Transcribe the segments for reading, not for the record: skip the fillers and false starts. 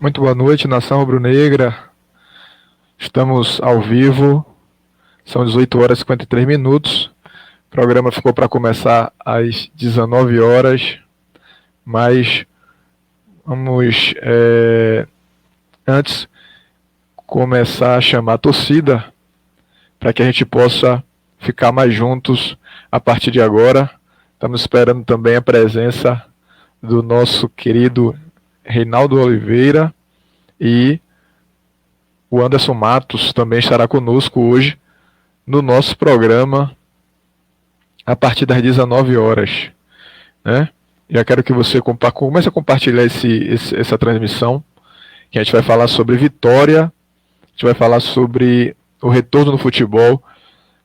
Muito boa noite, nação rubro-negra. Estamos ao vivo, são 18 horas e 53 minutos. O programa ficou para começar às 19 horas, mas vamos antes começar a chamar a torcida para que a gente possa ficar mais juntos a partir de agora. Estamos esperando também a presença do nosso querido Reinaldo Oliveira e o Anderson Matos também estará conosco hoje no nosso programa a partir das 19 horas, né? Já quero que você comece a compartilhar essa transmissão, que a gente vai falar sobre Vitória, a gente vai falar sobre o retorno no futebol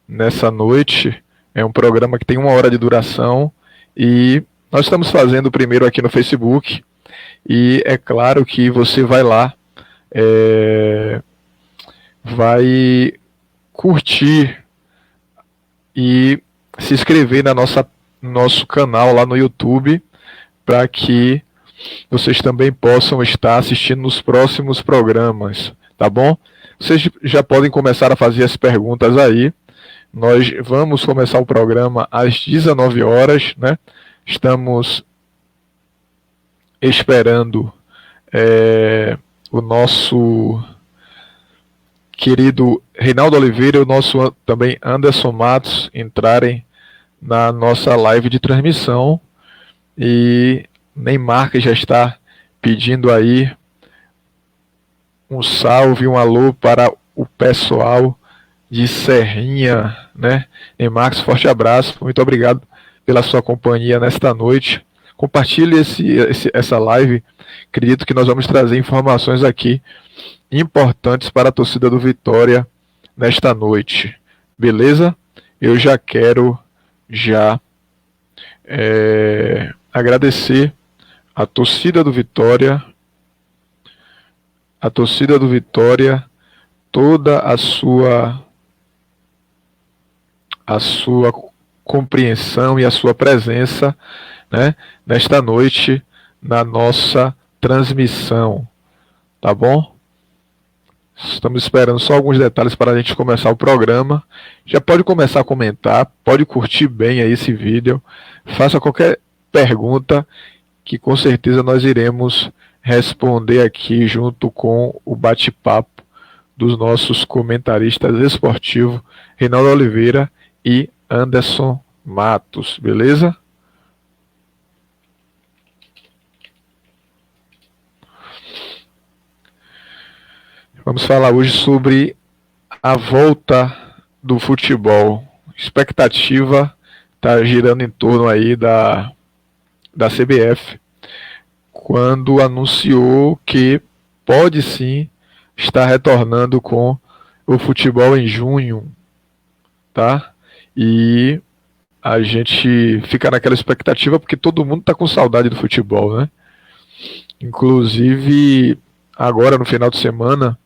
nessa noite. É um programa que tem 1 hora de duração e nós estamos fazendo primeiro aqui no Facebook e é claro que você vai lá, vai curtir e se inscrever na nosso canal lá no YouTube para que vocês também possam estar assistindo nos próximos programas, tá bom? Vocês já podem começar a fazer as perguntas aí. Nós vamos começar o programa às 19 horas, né? Estamos esperando o nosso querido Reinaldo Oliveira e o nosso também Anderson Matos entrarem na nossa live de transmissão. E Neymar, que já está pedindo aí um salve, um alô para o pessoal de Serrinha, né? Neymar, forte abraço, muito obrigado pela sua companhia nesta noite. Compartilhe essa live, acredito que nós vamos trazer informações aqui importantes para a torcida do Vitória nesta noite, beleza? Eu já quero agradecer a torcida do Vitória, toda a sua compreensão e a sua presença, né, nesta noite na nossa transmissão, tá bom? Estamos esperando só alguns detalhes para a gente começar o programa. Já pode começar a comentar, pode curtir bem aí esse vídeo, faça qualquer pergunta que com certeza nós iremos responder aqui junto com o bate-papo dos nossos comentaristas esportivos, Reinaldo Oliveira e Anderson Matos, beleza? Vamos falar hoje sobre a volta do futebol. Expectativa está girando em torno aí da CBF, quando anunciou que pode sim estar retornando com o futebol em junho, tá? E a gente fica naquela expectativa porque todo mundo está com saudade do futebol, né? Inclusive, agora no final de semana,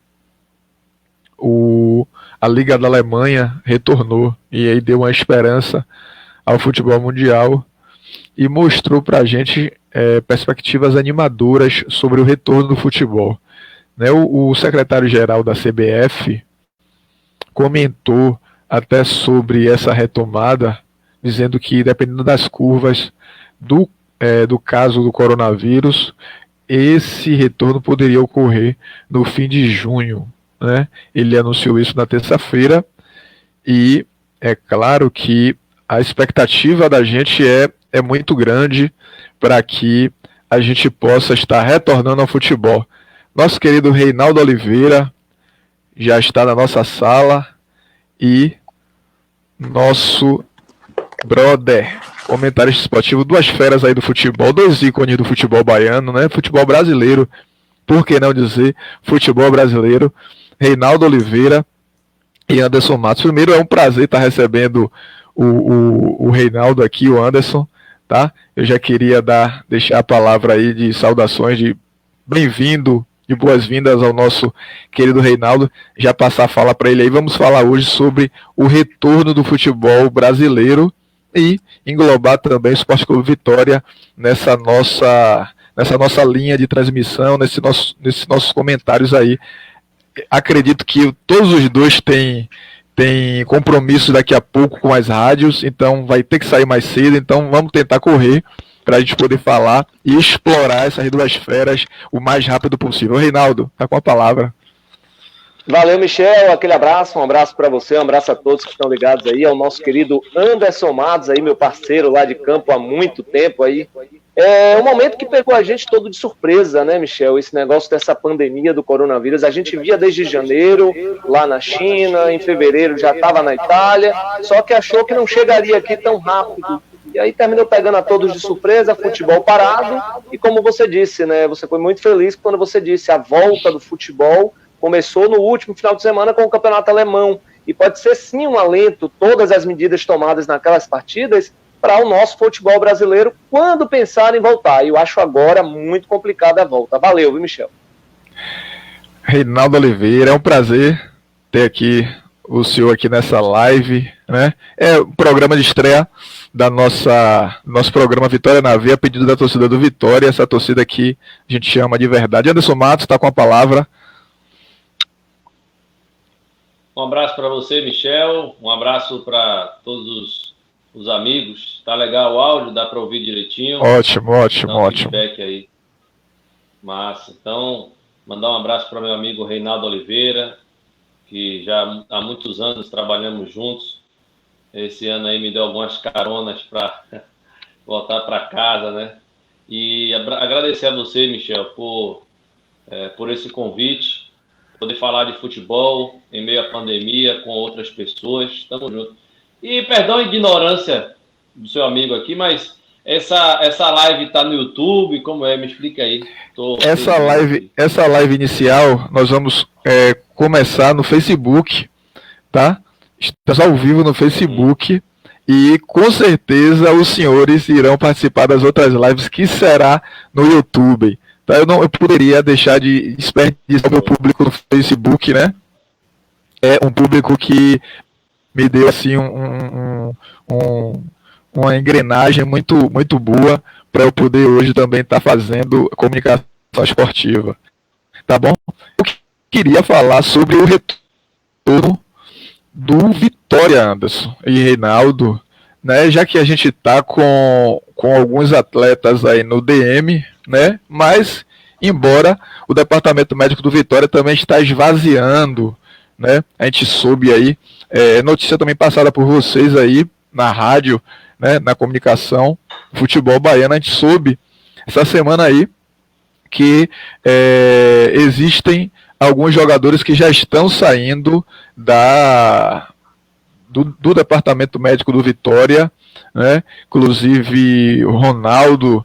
a Liga da Alemanha retornou e aí deu uma esperança ao futebol mundial e mostrou para a gente perspectivas animadoras sobre o retorno do futebol, né? O secretário-geral da CBF comentou até sobre essa retomada, dizendo que dependendo das curvas do caso do coronavírus, esse retorno poderia ocorrer no fim de junho, né? Ele anunciou isso na terça-feira e é claro que a expectativa da gente é muito grande para que a gente possa estar retornando ao futebol. Nosso querido Reinaldo Oliveira já está na nossa sala e nosso brother, comentarista esportivo, 2 feras aí do futebol, 2 ícones do futebol baiano, né? Futebol brasileiro, por que não dizer futebol brasileiro, Reinaldo Oliveira e Anderson Matos. Primeiro, é um prazer estar recebendo o Reinaldo aqui, o Anderson, tá? Eu já queria deixar a palavra aí de saudações, de bem-vindo, de boas-vindas ao nosso querido Reinaldo, já passar a fala para ele aí. Vamos falar hoje sobre o retorno do futebol brasileiro e englobar também o Sport Clube Vitória nessa nossa nessa nossa linha de transmissão, nesses nossos comentários aí. Acredito que todos os dois têm compromisso daqui a pouco com as rádios, então vai ter que sair mais cedo, então vamos tentar correr para a gente poder falar e explorar essas duas feras o mais rápido possível. Reinaldo, tá com a palavra. Valeu, Michel, aquele abraço, um abraço para você, um abraço a todos que estão ligados aí, ao nosso querido Anderson Matos aí, meu parceiro lá de campo há muito tempo aí. É um momento que pegou a gente todo de surpresa, né, Michel? Esse negócio dessa pandemia do coronavírus. A gente via desde janeiro, lá na China, em fevereiro já estava na Itália, só que achou que não chegaria aqui tão rápido. E aí terminou pegando a todos de surpresa, futebol parado. E como você disse, né, você foi muito feliz quando você disse a volta do futebol começou no último final de semana com o campeonato alemão. E pode ser sim um alento, todas as medidas tomadas naquelas partidas, para o nosso futebol brasileiro quando pensar em voltar. E eu acho agora muito complicada a volta. Valeu, viu, Michel? Reinaldo Oliveira, é um prazer ter aqui o senhor aqui nessa live, né? É o programa de estreia da nosso programa Vitória na Veia, a pedido da torcida do Vitória, essa torcida que a gente chama de verdade. Anderson Matos está com a palavra. Um abraço para você, Michel, um abraço para todos os amigos. Tá legal o áudio, dá para ouvir direitinho. Ótimo. Feedback aí. Massa. Então, mandar um abraço para meu amigo Reinaldo Oliveira, que já há muitos anos trabalhamos juntos. Esse ano aí me deu algumas caronas para voltar para casa, né? E agradecer a você, Michel, por esse convite, poder falar de futebol em meio à pandemia com outras pessoas. Tamo junto. E perdão a ignorância do seu amigo aqui, mas essa live está no YouTube, como é? Me explica aí. Essa live inicial, nós vamos começar no Facebook, tá? Estamos ao vivo no Facebook e com certeza os senhores irão participar das outras lives que será no YouTube. Tá? Eu poderia deixar de desperdiçar o meu público no Facebook, né? É um público que me deu assim uma engrenagem muito boa para eu poder hoje também estar fazendo comunicação esportiva. Tá bom? Eu queria falar sobre o retorno do Vitória, Anderson e Reinaldo, né? Já que a gente está com alguns atletas aí no DM, né? Mas, embora o departamento médico do Vitória também está esvaziando, né? A gente soube aí, notícia também passada por vocês aí na rádio, né? Na comunicação, futebol baiano, a gente soube essa semana aí que existem alguns jogadores que já estão saindo do departamento médico do Vitória, né? Inclusive o Ronaldo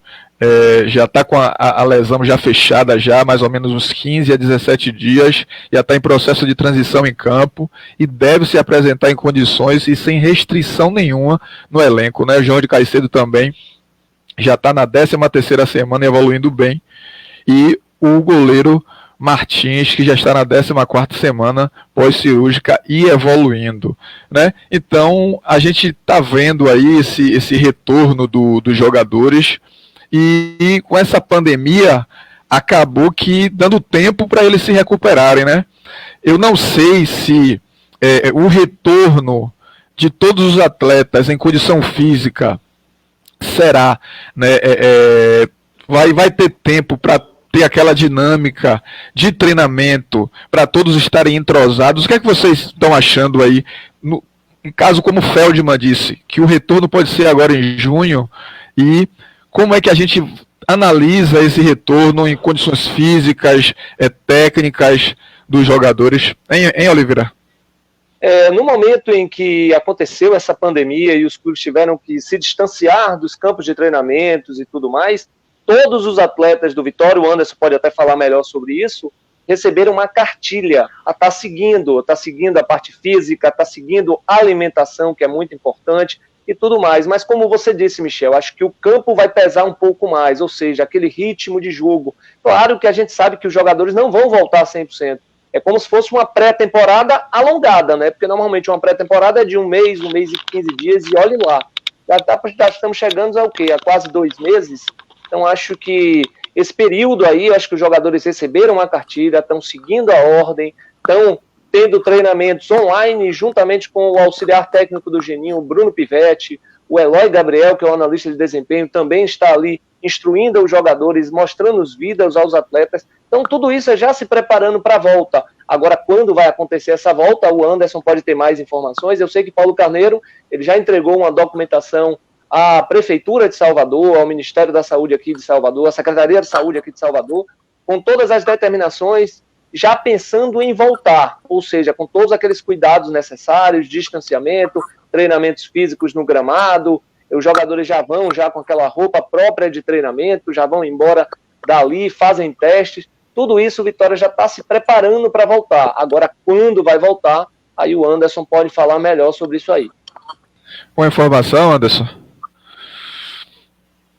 já está com a lesão já fechada, já mais ou menos uns 15 a 17 dias, já está em processo de transição em campo e deve se apresentar em condições e sem restrição nenhuma no elenco, né? O Jorge Caicedo também já está na 13ª semana evoluindo bem, e o goleiro Martins, que já está na 14ª semana pós-cirúrgica e evoluindo, né? Então a gente está vendo aí esse retorno dos jogadores, e com essa pandemia acabou que dando tempo para eles se recuperarem, né? Eu não sei se o retorno de todos os atletas em condição física será, né, vai ter tempo para ter aquela dinâmica de treinamento, para todos estarem entrosados. O que é que vocês estão achando aí? Em caso como o Feldman disse, que o retorno pode ser agora em junho, e como é que a gente analisa esse retorno em condições físicas, técnicas dos jogadores? Hein, Oliveira? No momento em que aconteceu essa pandemia e os clubes tiveram que se distanciar dos campos de treinamentos e tudo mais, todos os atletas do Vitória, o Anderson pode até falar melhor sobre isso, receberam uma cartilha, está seguindo a parte física, está seguindo a alimentação, que é muito importante, e tudo mais. Mas como você disse, Michel, acho que o campo vai pesar um pouco mais, ou seja, aquele ritmo de jogo. Claro que a gente sabe que os jogadores não vão voltar 100%. É como se fosse uma pré-temporada alongada, né? Porque normalmente uma pré-temporada é de um mês e 15 dias, e olhe lá. Já estamos chegando ao quê? A quase 2 meses. Então acho que esse período aí, eu acho que os jogadores receberam a cartilha, estão seguindo a ordem, estão tendo treinamentos online, juntamente com o auxiliar técnico do Geninho, o Bruno Pivetti, o Eloy Gabriel, que é o analista de desempenho, também está ali instruindo os jogadores, mostrando os vídeos aos atletas. Então, tudo isso é já se preparando para a volta. Agora, quando vai acontecer essa volta, o Anderson pode ter mais informações. Eu sei que Paulo Carneiro ele já entregou uma documentação à Prefeitura de Salvador, ao Ministério da Saúde aqui de Salvador, à Secretaria de Saúde aqui de Salvador, com todas as determinações, já pensando em voltar, ou seja, com todos aqueles cuidados necessários, distanciamento, treinamentos físicos no gramado, os jogadores já vão já com aquela roupa própria de treinamento, já vão embora dali, fazem testes, tudo isso o Vitória já está se preparando para voltar. Agora, quando vai voltar, aí o Anderson pode falar melhor sobre isso aí. Uma informação, Anderson?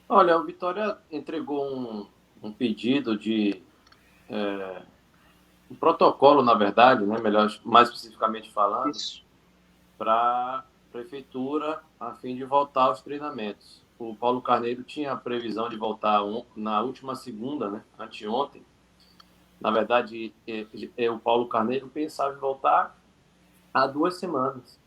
Olha, o Vitória entregou um pedido de um protocolo, na verdade, né, melhor, mais especificamente falando, para a Prefeitura a fim de voltar aos treinamentos. O Paulo Carneiro tinha a previsão de voltar na última segunda, né, anteontem. Na verdade, o Paulo Carneiro pensava em voltar há 2 semanas,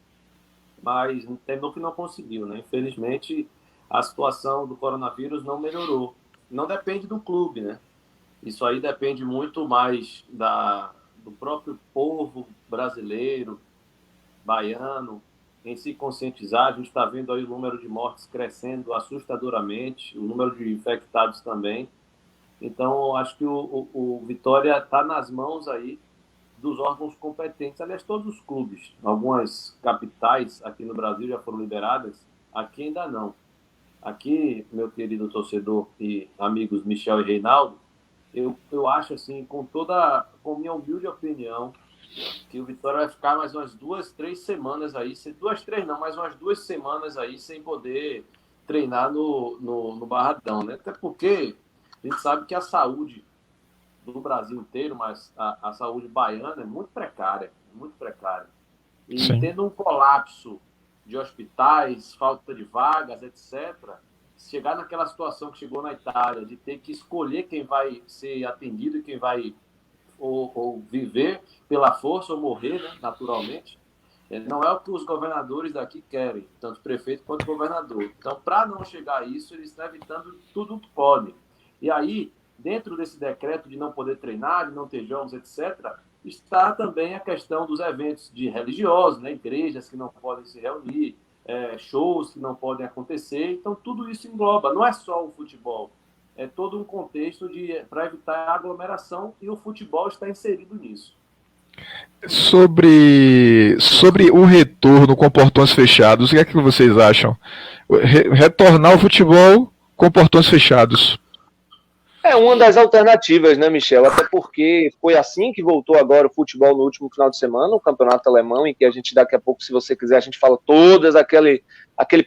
mas terminou que não conseguiu, né? Infelizmente, a situação do coronavírus não melhorou. Não depende do clube, né? Isso aí depende muito mais do próprio povo brasileiro, baiano, em se conscientizar. A gente está vendo aí o número de mortes crescendo assustadoramente, o número de infectados também. Então, acho que o Vitória está nas mãos aí dos órgãos competentes. Aliás, todos os clubes, algumas capitais aqui no Brasil já foram liberadas, aqui ainda não. Aqui, meu querido torcedor e amigos Michel e Reinaldo, eu acho assim, com minha humilde opinião, que o Vitória vai ficar mais umas 2, 3 semanas aí, 2, 3 não, mais umas 2 semanas aí sem poder treinar no Barradão, né? Até porque a gente sabe que a saúde do Brasil inteiro, mas a saúde baiana é muito precária, muito precária. E Sim. Tendo um colapso de hospitais, falta de vagas, etc., chegar naquela situação que chegou na Itália, de ter que escolher quem vai ser atendido e quem vai ou viver pela força ou morrer, né, naturalmente, não é o que os governadores daqui querem, tanto prefeito quanto governador. Então, para não chegar a isso, eles estão evitando tudo o que podem. E aí, dentro desse decreto de não poder treinar, de não ter jogos, etc., está também a questão dos eventos de religiosos, né? Igrejas que não podem se reunir, shows que não podem acontecer. Então, tudo isso engloba, não é só o futebol, é todo um contexto para evitar a aglomeração, e o futebol está inserido nisso. Sobre o retorno com portões fechados, o que é que vocês acham? Retornar ao futebol com portões fechados. É uma das alternativas, né, Michel? Até porque foi assim que voltou agora o futebol no último final de semana, o campeonato alemão, em que a gente daqui a pouco, se você quiser, a gente fala todas aquele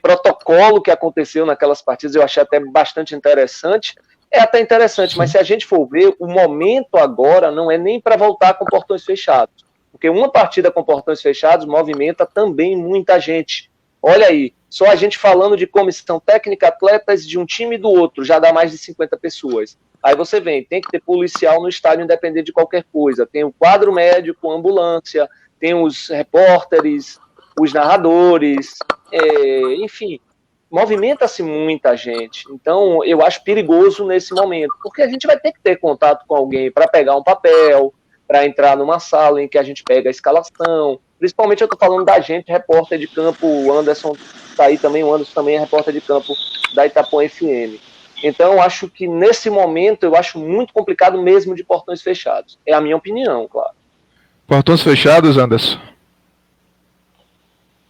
protocolo que aconteceu naquelas partidas. Eu achei até bastante interessante. É até interessante, mas se a gente for ver, o momento agora não é nem para voltar com portões fechados. Porque uma partida com portões fechados movimenta também muita gente. Olha aí, só a gente falando de comissão técnica, atletas de um time e do outro, já dá mais de 50 pessoas. Aí você vem, tem que ter policial no estádio independente de qualquer coisa. Tem o quadro médico, ambulância, tem os repórteres, os narradores, enfim, movimenta-se muita gente. Então, eu acho perigoso nesse momento, porque a gente vai ter que ter contato com alguém para pegar um papel, para entrar numa sala em que a gente pega a escalação. Principalmente eu estou falando da gente, repórter de campo, o Anderson está aí também, o Anderson também é repórter de campo da Itapuã FM. Então, eu acho que nesse momento, eu acho muito complicado mesmo de portões fechados. É a minha opinião, claro. Portões fechados, Anderson?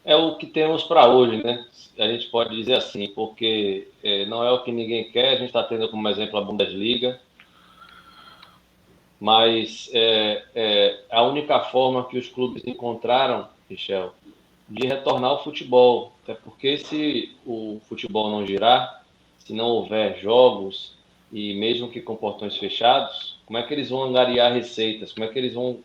É o que temos para hoje, né? A gente pode dizer assim, porque não é o que ninguém quer. A gente está tendo como exemplo a Bundesliga, mas a única forma que os clubes encontraram, Michel, de retornar ao futebol. Até porque se o futebol não girar, se não houver jogos, e mesmo que com portões fechados, como é que eles vão angariar receitas? Como é que eles vão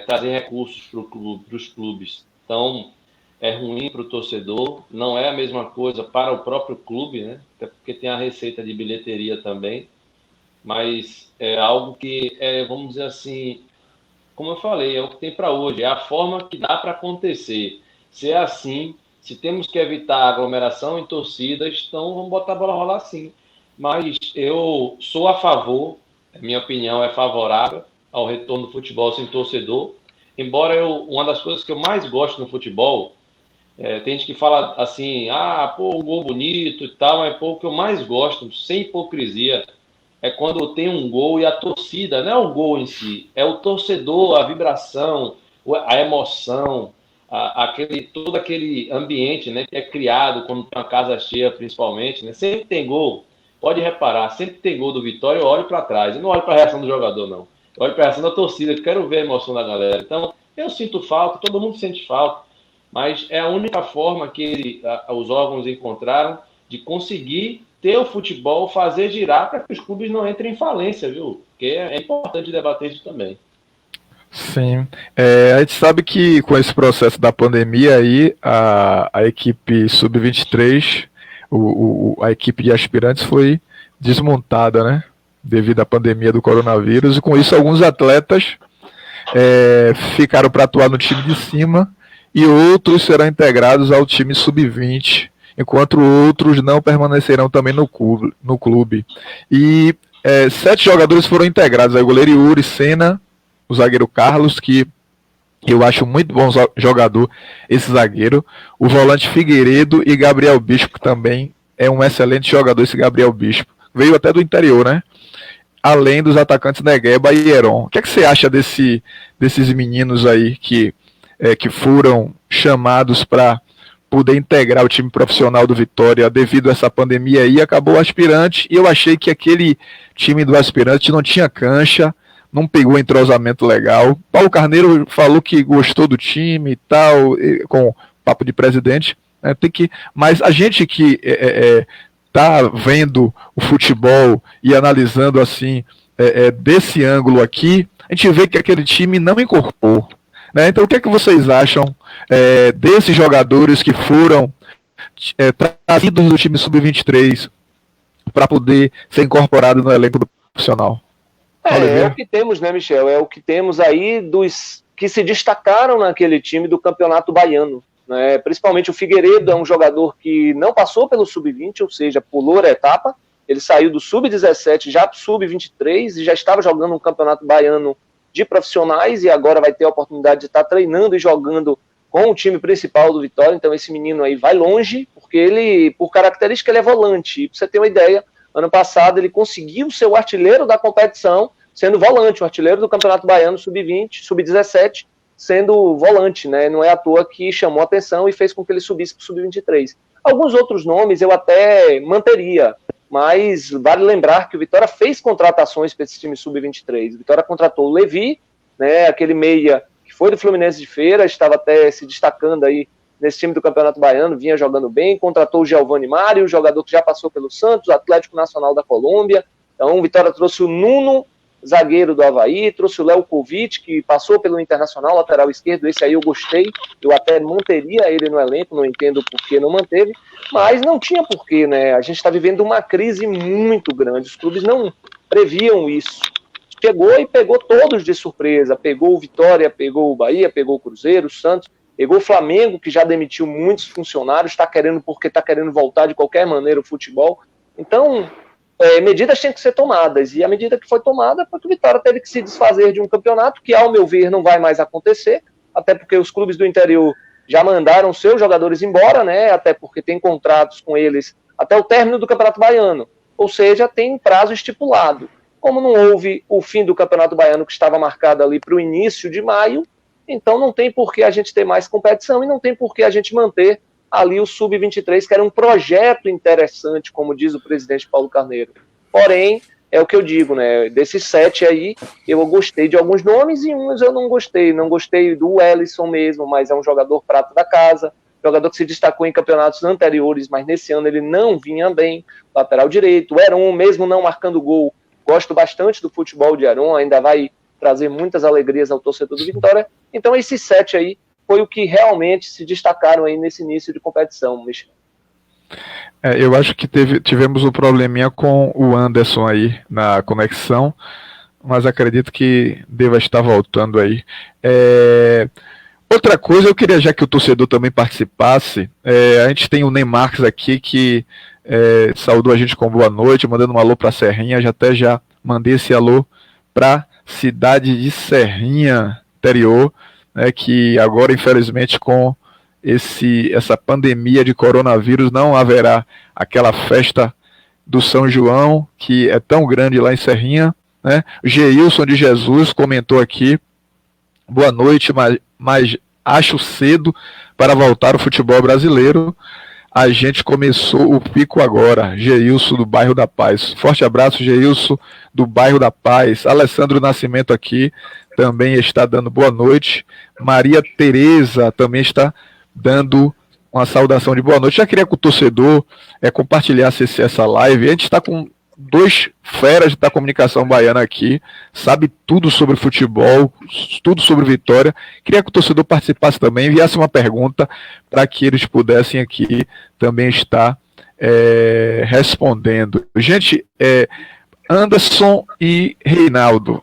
trazer recursos para os clubes? Então, é ruim para o torcedor, não é a mesma coisa para o próprio clube, né? Até porque tem a receita de bilheteria também. mas é algo que, vamos dizer assim, como eu falei, é o que tem para hoje, é a forma que dá para acontecer. Se é assim, se temos que evitar aglomeração em torcidas, então vamos botar a bola rolar sim. Mas eu sou a favor, minha opinião é favorável ao retorno do futebol sem torcedor, embora uma das coisas que eu mais gosto no futebol, tem gente que fala assim, um gol bonito e tal, mas o que eu mais gosto, sem hipocrisia, é quando tem um gol e a torcida, não é o gol em si, é o torcedor, a vibração, a emoção, todo aquele ambiente, né, que é criado quando tem uma casa cheia, principalmente, né? Sempre tem gol, pode reparar, sempre tem gol do Vitória, eu olho para trás, eu não olho para a reação do jogador, não. Eu olho para a reação da torcida, eu quero ver a emoção da galera. Então, eu sinto falta, todo mundo sente falta, mas é a única forma que os órgãos encontraram de conseguir ter o futebol, fazer girar para que os clubes não entrem em falência, viu? Porque é importante debater isso também. Sim. A gente sabe que com esse processo da pandemia aí, a equipe sub-23, a equipe de aspirantes foi desmontada, né? Devido à pandemia do coronavírus, e com isso alguns atletas ficaram para atuar no time de cima e outros serão integrados ao time sub-20, enquanto outros não permanecerão também no clube. E 7 jogadores foram integrados, o goleiro Yuri Senna, o zagueiro Carlos, que eu acho muito bom jogador, esse zagueiro, o volante Figueiredo e Gabriel Bispo, que também é um excelente jogador, esse Gabriel Bispo. Veio até do interior, né? Além dos atacantes Negueba e Heron. O que é que você acha desses meninos aí que foram chamados para poder integrar o time profissional do Vitória devido a essa pandemia aí? Acabou o aspirante e eu achei que aquele time do aspirante não tinha cancha, não pegou entrosamento legal. Paulo Carneiro falou que gostou do time e tal, com papo de presidente, né, mas a gente que tá vendo o futebol e analisando assim desse ângulo aqui, a gente vê que aquele time não incorporou. Né? Então o que é que vocês acham desses jogadores que foram trazidos do time sub-23 para poder ser incorporado no elenco do profissional? É o que temos, né, Michel? É o que temos aí dos que se destacaram naquele time do Campeonato Baiano. Né? Principalmente o Figueiredo é um jogador que não passou pelo sub-20, ou seja, pulou a etapa. Ele saiu do sub-17 já para o sub-23 e já estava jogando um Campeonato Baiano de profissionais e agora vai ter a oportunidade de estar treinando e jogando com o time principal do Vitória. Então esse menino aí vai longe, porque ele, por característica, ele é volante. E para você ter uma ideia, ano passado ele conseguiu ser o artilheiro da competição, sendo volante, o artilheiro do Campeonato Baiano sub-20, sub-17, sendo volante, né? Não é à toa que chamou a atenção e fez com que ele subisse para o sub-23. Alguns outros nomes eu até manteria, mas vale lembrar que o Vitória fez contratações para esse time sub-23. O Vitória contratou o Levi, né, aquele meia que foi do Fluminense de Feira, estava até se destacando aí nesse time do Campeonato Baiano, vinha jogando bem, contratou o Giovanni Mário, jogador que já passou pelo Santos, Atlético Nacional da Colômbia. Então o Vitória trouxe o Nuno, zagueiro do Avaí, trouxe o Léo Kovic, que passou pelo Internacional, lateral esquerdo, esse aí eu gostei, eu até manteria ele no elenco, não entendo por que não manteve, mas não tinha porquê, né? A gente está vivendo uma crise muito grande, os clubes não previam isso. Chegou e pegou todos de surpresa, pegou o Vitória, pegou o Bahia, pegou o Cruzeiro, o Santos, pegou o Flamengo, que já demitiu muitos funcionários, porque está querendo voltar de qualquer maneira o futebol. Então, medidas tinham que ser tomadas, e a medida que foi tomada foi que o Vitória teve que se desfazer de um campeonato que, ao meu ver, não vai mais acontecer, até porque os clubes do interior já mandaram seus jogadores embora, né? Até porque tem contratos com eles até o término do Campeonato Baiano, ou seja, tem prazo estipulado. Como não houve o fim do Campeonato Baiano, que estava marcado ali para o início de maio, então não tem por que a gente ter mais competição e não tem por que a gente manter ali o Sub-23, que era um projeto interessante, como diz o presidente Paulo Carneiro. Porém, é o que eu digo, né? Desses 7 aí, eu gostei de alguns nomes e uns eu não gostei. Não gostei do Wellison mesmo, mas é um jogador prata da casa, jogador que se destacou em campeonatos anteriores, mas nesse ano ele não vinha bem. Lateral direito, o Heron, mesmo não marcando gol, gosto bastante do futebol de Heron, ainda vai trazer muitas alegrias ao torcedor do Vitória. Então esses 7 aí foi o que realmente se destacaram aí nesse início de competição, Michel. Eu acho que tivemos um probleminha com o Anderson aí na conexão, mas acredito que deva estar voltando aí. Outra coisa, eu queria já que o torcedor também participasse, a gente tem o Ney Marques aqui que saudou a gente com boa noite, mandando um alô para Serrinha, já mandei esse alô para cidade de Serrinha, interior, né, que agora infelizmente com essa pandemia de coronavírus não haverá aquela festa do São João, que é tão grande lá em Serrinha, né? Geilson de Jesus comentou aqui, boa noite, mas acho cedo para voltar ao futebol brasileiro. A gente começou o pico agora. Geilson do bairro da Paz. Forte abraço, Geilson do bairro da Paz. Alessandro Nascimento aqui também está dando boa noite. Maria Tereza também está dando uma saudação de boa noite. Já queria que o torcedor compartilhasse essa live. A gente está com dois feras da comunicação baiana aqui, sabe tudo sobre futebol, tudo sobre Vitória. Queria que o torcedor participasse também, enviasse uma pergunta para que eles pudessem aqui também estar respondendo. Gente, Anderson e Reinaldo,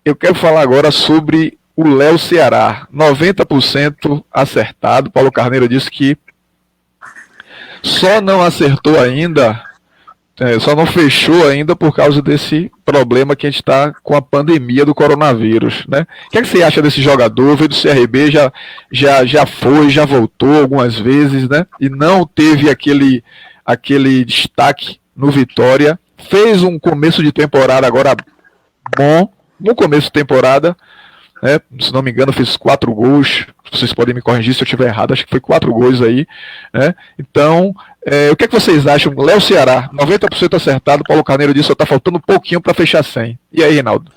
eu quero falar agora sobre o Léo Ceará, 90% acertado. Paulo Carneiro disse que só não acertou ainda, só não fechou ainda por causa desse problema que a gente está com a pandemia do coronavírus, né? O que é que você acha desse jogador? Veio do CRB, já voltou algumas vezes, né? E não teve aquele destaque no Vitória. Fez um começo de temporada agora bom, no começo de temporada, se não me engano, fez 4 gols. Vocês podem me corrigir se eu estiver errado, acho que foi 4 gols aí, né? Então, o que é que vocês acham? Léo Ceará, 90% acertado. Paulo Carneiro disse que só está faltando um pouquinho para fechar 100. E aí, Reinaldo?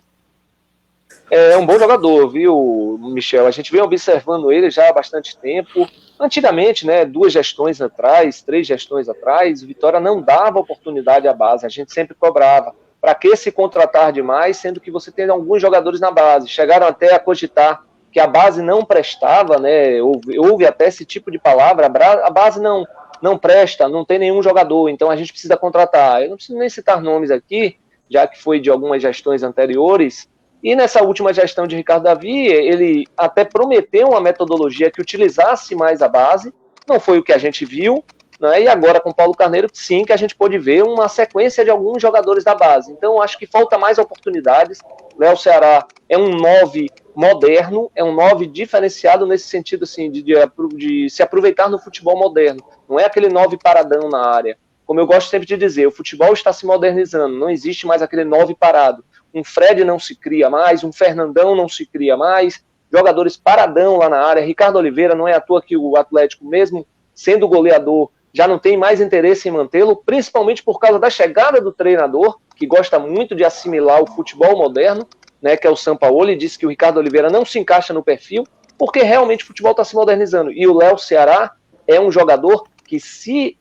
É um bom jogador, viu, Michel? A gente vem observando ele já há bastante tempo. Antigamente, né, 2 gestões atrás, 3 gestões atrás, o Vitória não dava oportunidade à base, a gente sempre cobrava. Para que se contratar demais, sendo que você tem alguns jogadores na base? Chegaram até a cogitar que a base não prestava, né? Houve até esse tipo de palavra, a base não presta, não tem nenhum jogador, então a gente precisa contratar. Eu não preciso nem citar nomes aqui, já que foi de algumas gestões anteriores. E nessa última gestão de Ricardo Davi, ele até prometeu uma metodologia que utilizasse mais a base, não foi o que a gente viu, né? E agora com Paulo Carneiro, sim, que a gente pôde ver uma sequência de alguns jogadores da base. Então, acho que falta mais oportunidades. Léo Ceará é um 9 moderno, é um 9 diferenciado nesse sentido assim, de se aproveitar no futebol moderno. Não é aquele 9 paradão na área. Como eu gosto sempre de dizer, o futebol está se modernizando, não existe mais aquele 9 parado. Um Fred não se cria mais, um Fernandão não se cria mais, jogadores paradão lá na área. Ricardo Oliveira, não é à toa que o Atlético, mesmo sendo goleador, já não tem mais interesse em mantê-lo, principalmente por causa da chegada do treinador, que gosta muito de assimilar o futebol moderno, né, que é o Sampaoli, disse que o Ricardo Oliveira não se encaixa no perfil, porque realmente o futebol está se modernizando. E o Léo Ceará é um jogador que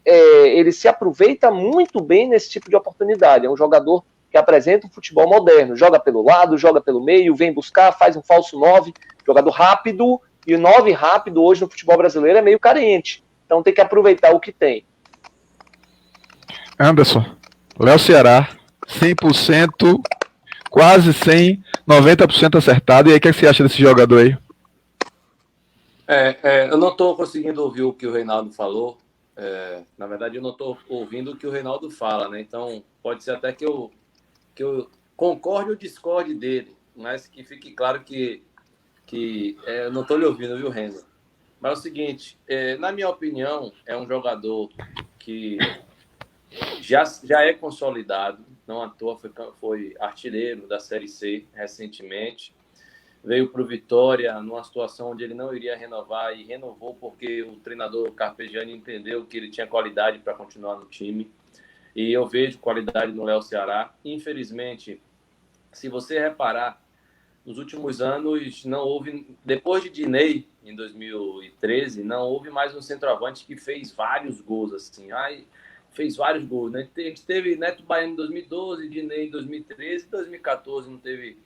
ele se aproveita muito bem nesse tipo de oportunidade. É um jogador que apresenta um futebol moderno, joga pelo lado, joga pelo meio, vem buscar, faz um falso 9, jogador rápido, e o 9 rápido hoje no futebol brasileiro é meio carente. Então tem que aproveitar o que tem. Anderson, Léo Ceará, 100%, quase 100, 90% acertado. E aí, o que você acha desse jogador aí? Eu não estou conseguindo ouvir o que o Reinaldo falou. Na verdade, eu não estou ouvindo o que o Reinaldo fala, né? Então, pode ser até que eu concorde ou discorde dele, mas que fique claro que eu não estou lhe ouvindo, viu, Renzo? Mas é o seguinte, na minha opinião, é um jogador que já é consolidado, não à toa foi artilheiro da Série C recentemente, veio para o Vitória numa situação onde ele não iria renovar e renovou porque o treinador Carpegiani entendeu que ele tinha qualidade para continuar no time. E eu vejo qualidade no Léo Ceará. Infelizmente, se você reparar, nos últimos anos não houve, depois de Dinei, em 2013, não houve mais um centroavante que fez vários gols, assim. Fez vários gols, né? A gente teve Neto Baiano em 2012, Dinei em 2013, 2014 não teve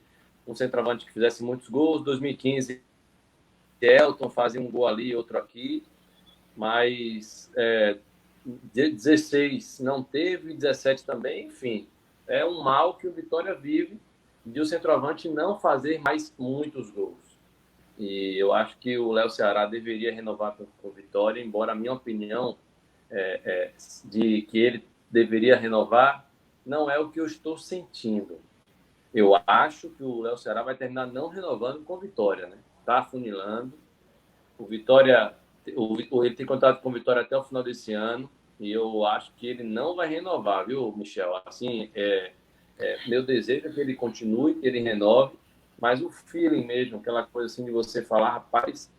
um centroavante que fizesse muitos gols, 2015 Elton fazia um gol ali, outro aqui, mas 16 não teve, 17 também, enfim. É um mal que o Vitória vive de o centroavante não fazer mais muitos gols. E eu acho que o Léo Ceará deveria renovar com o Vitória, embora a minha opinião de que ele deveria renovar não é o que eu estou sentindo. Eu acho que o Léo Ceará vai terminar não renovando com o Vitória, né? Tá afunilando. O Vitória, ele tem contrato com o Vitória até o final desse ano e eu acho que ele não vai renovar, viu, Michel? Assim, meu desejo é que ele continue, que ele renove, mas o feeling mesmo, aquela coisa assim de você falar, rapaz,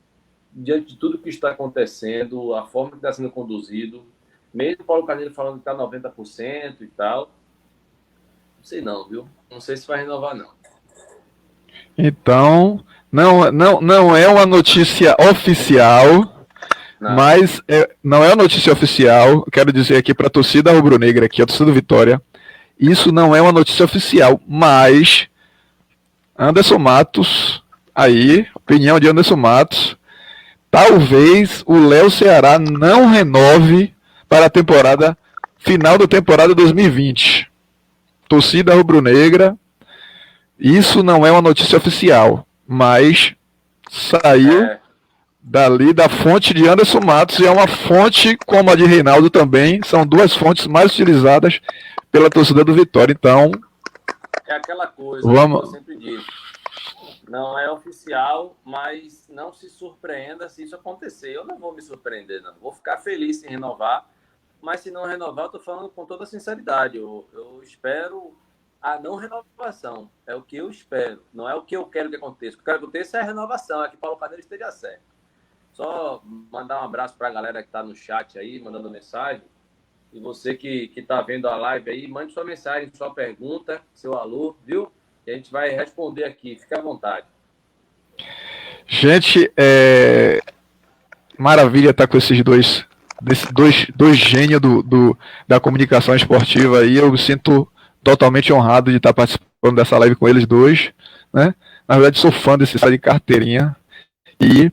diante de tudo que está acontecendo, a forma que está sendo conduzido, mesmo o Paulo Carneiro falando que está 90% e tal, não sei não, viu? Não sei se vai renovar, não. Então, não é uma notícia oficial, mas não é uma notícia oficial. Quero dizer aqui para a torcida rubro-negra, aqui, a torcida do Vitória, isso não é uma notícia oficial, mas Anderson Matos, aí, opinião de Anderson Matos, talvez o Léo Ceará não renove para a temporada final da temporada 2020. Torcida rubro-negra, isso não é uma notícia oficial, mas saiu dali da fonte de Anderson Matos e é uma fonte como a de Reinaldo também, são duas fontes mais utilizadas pela torcida do Vitória, então... É aquela coisa que eu sempre digo, não é oficial, mas não se surpreenda se isso acontecer. Eu não vou me surpreender, não. Vou ficar feliz em renovar, mas se não renovar, eu estou falando com toda sinceridade. Eu espero a não renovação. É o que eu espero. Não é o que eu quero que aconteça. O que eu quero que aconteça é a renovação. É que Paulo Carneiro esteja certo. Só mandar um abraço para a galera que está no chat aí, mandando mensagem. E você que está vendo a live aí, mande sua mensagem, sua pergunta, seu alô, viu? E a gente vai responder aqui. Fique à vontade. Gente, maravilha estar com esses dois gênios da comunicação esportiva aí. Eu me sinto totalmente honrado de estar participando dessa live com eles dois, né? Na verdade, sou fã desse site de carteirinha e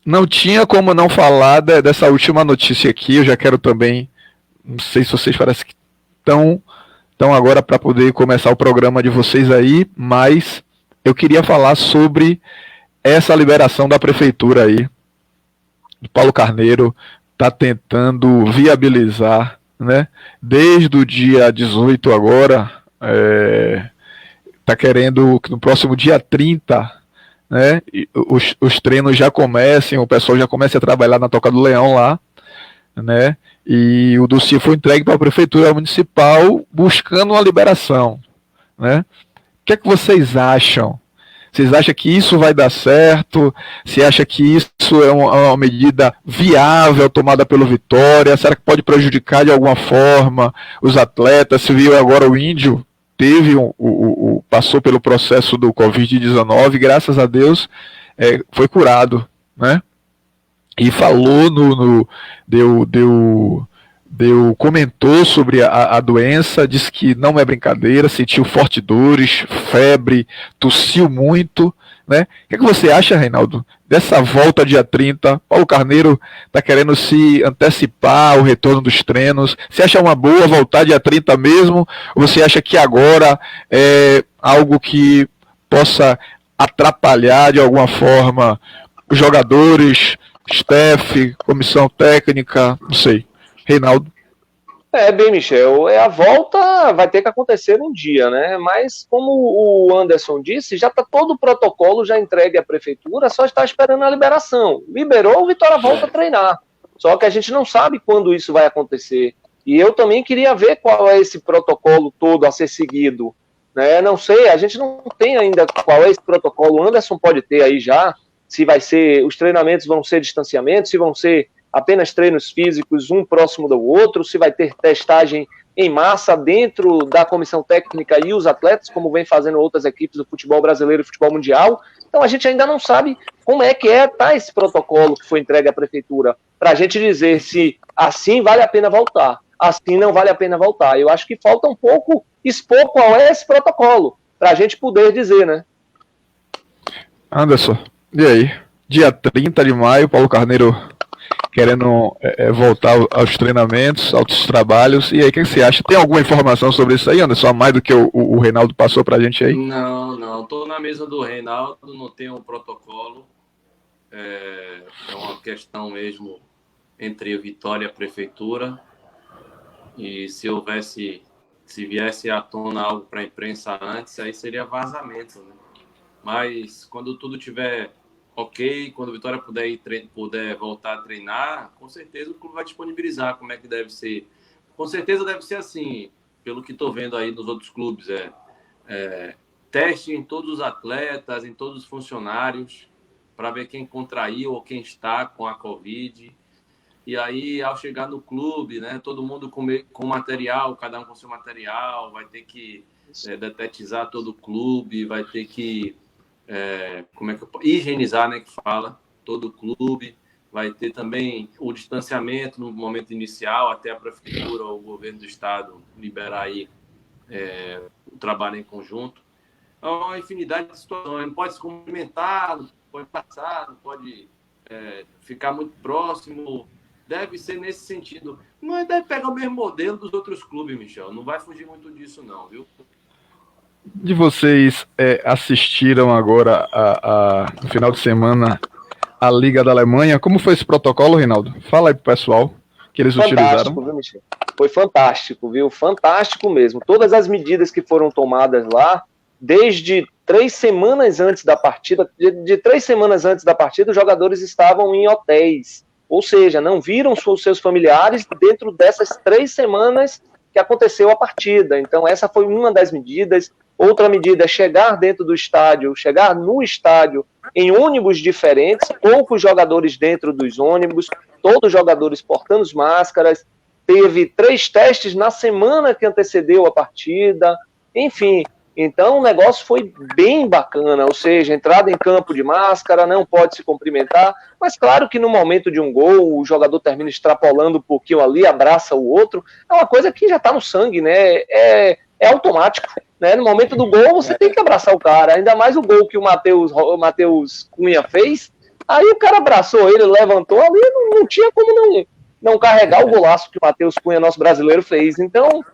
não tinha como não falar dessa última notícia aqui. Eu já quero também, não sei se vocês parecem que estão agora para poder começar o programa de vocês aí, mas eu queria falar sobre essa liberação da prefeitura aí. O Paulo Carneiro está tentando viabilizar, né? Desde o dia 18 agora, está querendo que no próximo dia 30, né, os treinos já comecem, o pessoal já comece a trabalhar na Toca do Leão lá, né? E o dossiê foi entregue para a Prefeitura Municipal buscando uma liberação, né? O que é que vocês acham? Vocês acham que isso vai dar certo? Você acha que isso é uma medida viável tomada pelo Vitória? Será que pode prejudicar de alguma forma os atletas? Você viu agora o Índio passou pelo processo do Covid-19, graças a Deus foi curado, né? E falou comentou sobre a doença, disse que não é brincadeira, sentiu fortes dores, febre, tossiu muito, né? O que é que você acha, Reinaldo, dessa volta dia 30? Paulo Carneiro está querendo se antecipar o retorno dos treinos. Você acha uma boa voltar dia 30 mesmo? Ou você acha que agora é algo que possa atrapalhar de alguma forma os jogadores, staff, comissão técnica, não sei. Reinaldo. Bem, Michel, a volta vai ter que acontecer um dia, né? Mas como o Anderson disse, já está todo o protocolo já entregue à prefeitura, só está esperando a liberação. Liberou, o Vitória volta a treinar. Só que a gente não sabe quando isso vai acontecer. E eu também queria ver qual é esse protocolo todo a ser seguido, né? Não sei, a gente não tem ainda qual é esse protocolo. O Anderson pode ter aí já, se vai ser, os treinamentos vão ser distanciamentos, se vão ser apenas treinos físicos, um próximo do outro, se vai ter testagem em massa dentro da comissão técnica e os atletas, como vem fazendo outras equipes do futebol brasileiro e futebol mundial. Então a gente ainda não sabe como é que tá esse protocolo que foi entregue à prefeitura, para a gente dizer se assim vale a pena voltar, assim não vale a pena voltar. Eu acho que falta um pouco expor qual é esse protocolo, para a gente poder dizer, né? Anderson, e aí? Dia 30 de maio, Paulo Carneiro querendo voltar aos treinamentos, aos trabalhos. E aí, o que você acha? Tem alguma informação sobre isso aí, Anderson? A mais do que o Reinaldo passou pra gente aí? Não. Estou na mesa do Reinaldo, não tenho um protocolo. É uma questão mesmo entre Vitória e a Prefeitura. E se viesse à tona algo para a imprensa antes, aí seria vazamento, né? Mas quando tudo tiver ok, quando o Vitória puder voltar a treinar, com certeza o clube vai disponibilizar como é que deve ser. Com certeza deve ser assim, pelo que estou vendo aí nos outros clubes, teste em todos os atletas, em todos os funcionários, para ver quem contraiu ou quem está com a Covid. E aí, ao chegar no clube, né, todo mundo com material, cada um com seu material, vai ter que detetizar todo o clube, vai ter que higienizar, né, que fala, todo o clube, vai ter também o distanciamento no momento inicial, até a prefeitura ou o governo do estado liberar aí o trabalho em conjunto. É uma infinidade de situações, não pode se cumprimentar, não pode passar, não pode ficar muito próximo. Deve ser nesse sentido. Mas deve pegar o mesmo modelo dos outros clubes, Michel. Não vai fugir muito disso, não, viu? De vocês assistiram agora, no final de semana, a Liga da Alemanha. Como foi esse protocolo, Reinaldo? Fala aí pro pessoal que eles utilizaram. Viu, Michel? Foi fantástico, viu? Fantástico mesmo. Todas as medidas que foram tomadas lá, desde 3 semanas antes da partida, de 3 semanas antes da partida, os jogadores estavam em hotéis. Ou seja, não viram os seus familiares dentro dessas 3 semanas que aconteceu a partida. Então, essa foi uma das medidas. Outra medida é chegar dentro do estádio, chegar no estádio em ônibus diferentes, poucos jogadores dentro dos ônibus, todos os jogadores portando as máscaras. Teve 3 testes na semana que antecedeu a partida. Enfim, então o negócio foi bem bacana, ou seja, entrada em campo de máscara, não pode se cumprimentar, mas claro que no momento de um gol, o jogador termina extrapolando um pouquinho ali, abraça o outro, é uma coisa que já está no sangue, né? É automático, né? No momento do gol, você tem que abraçar o cara, ainda mais o gol que o Matheus Cunha fez, aí o cara abraçou ele, levantou ali, não tinha como não carregar o golaço que o Matheus Cunha, nosso brasileiro, fez. Então,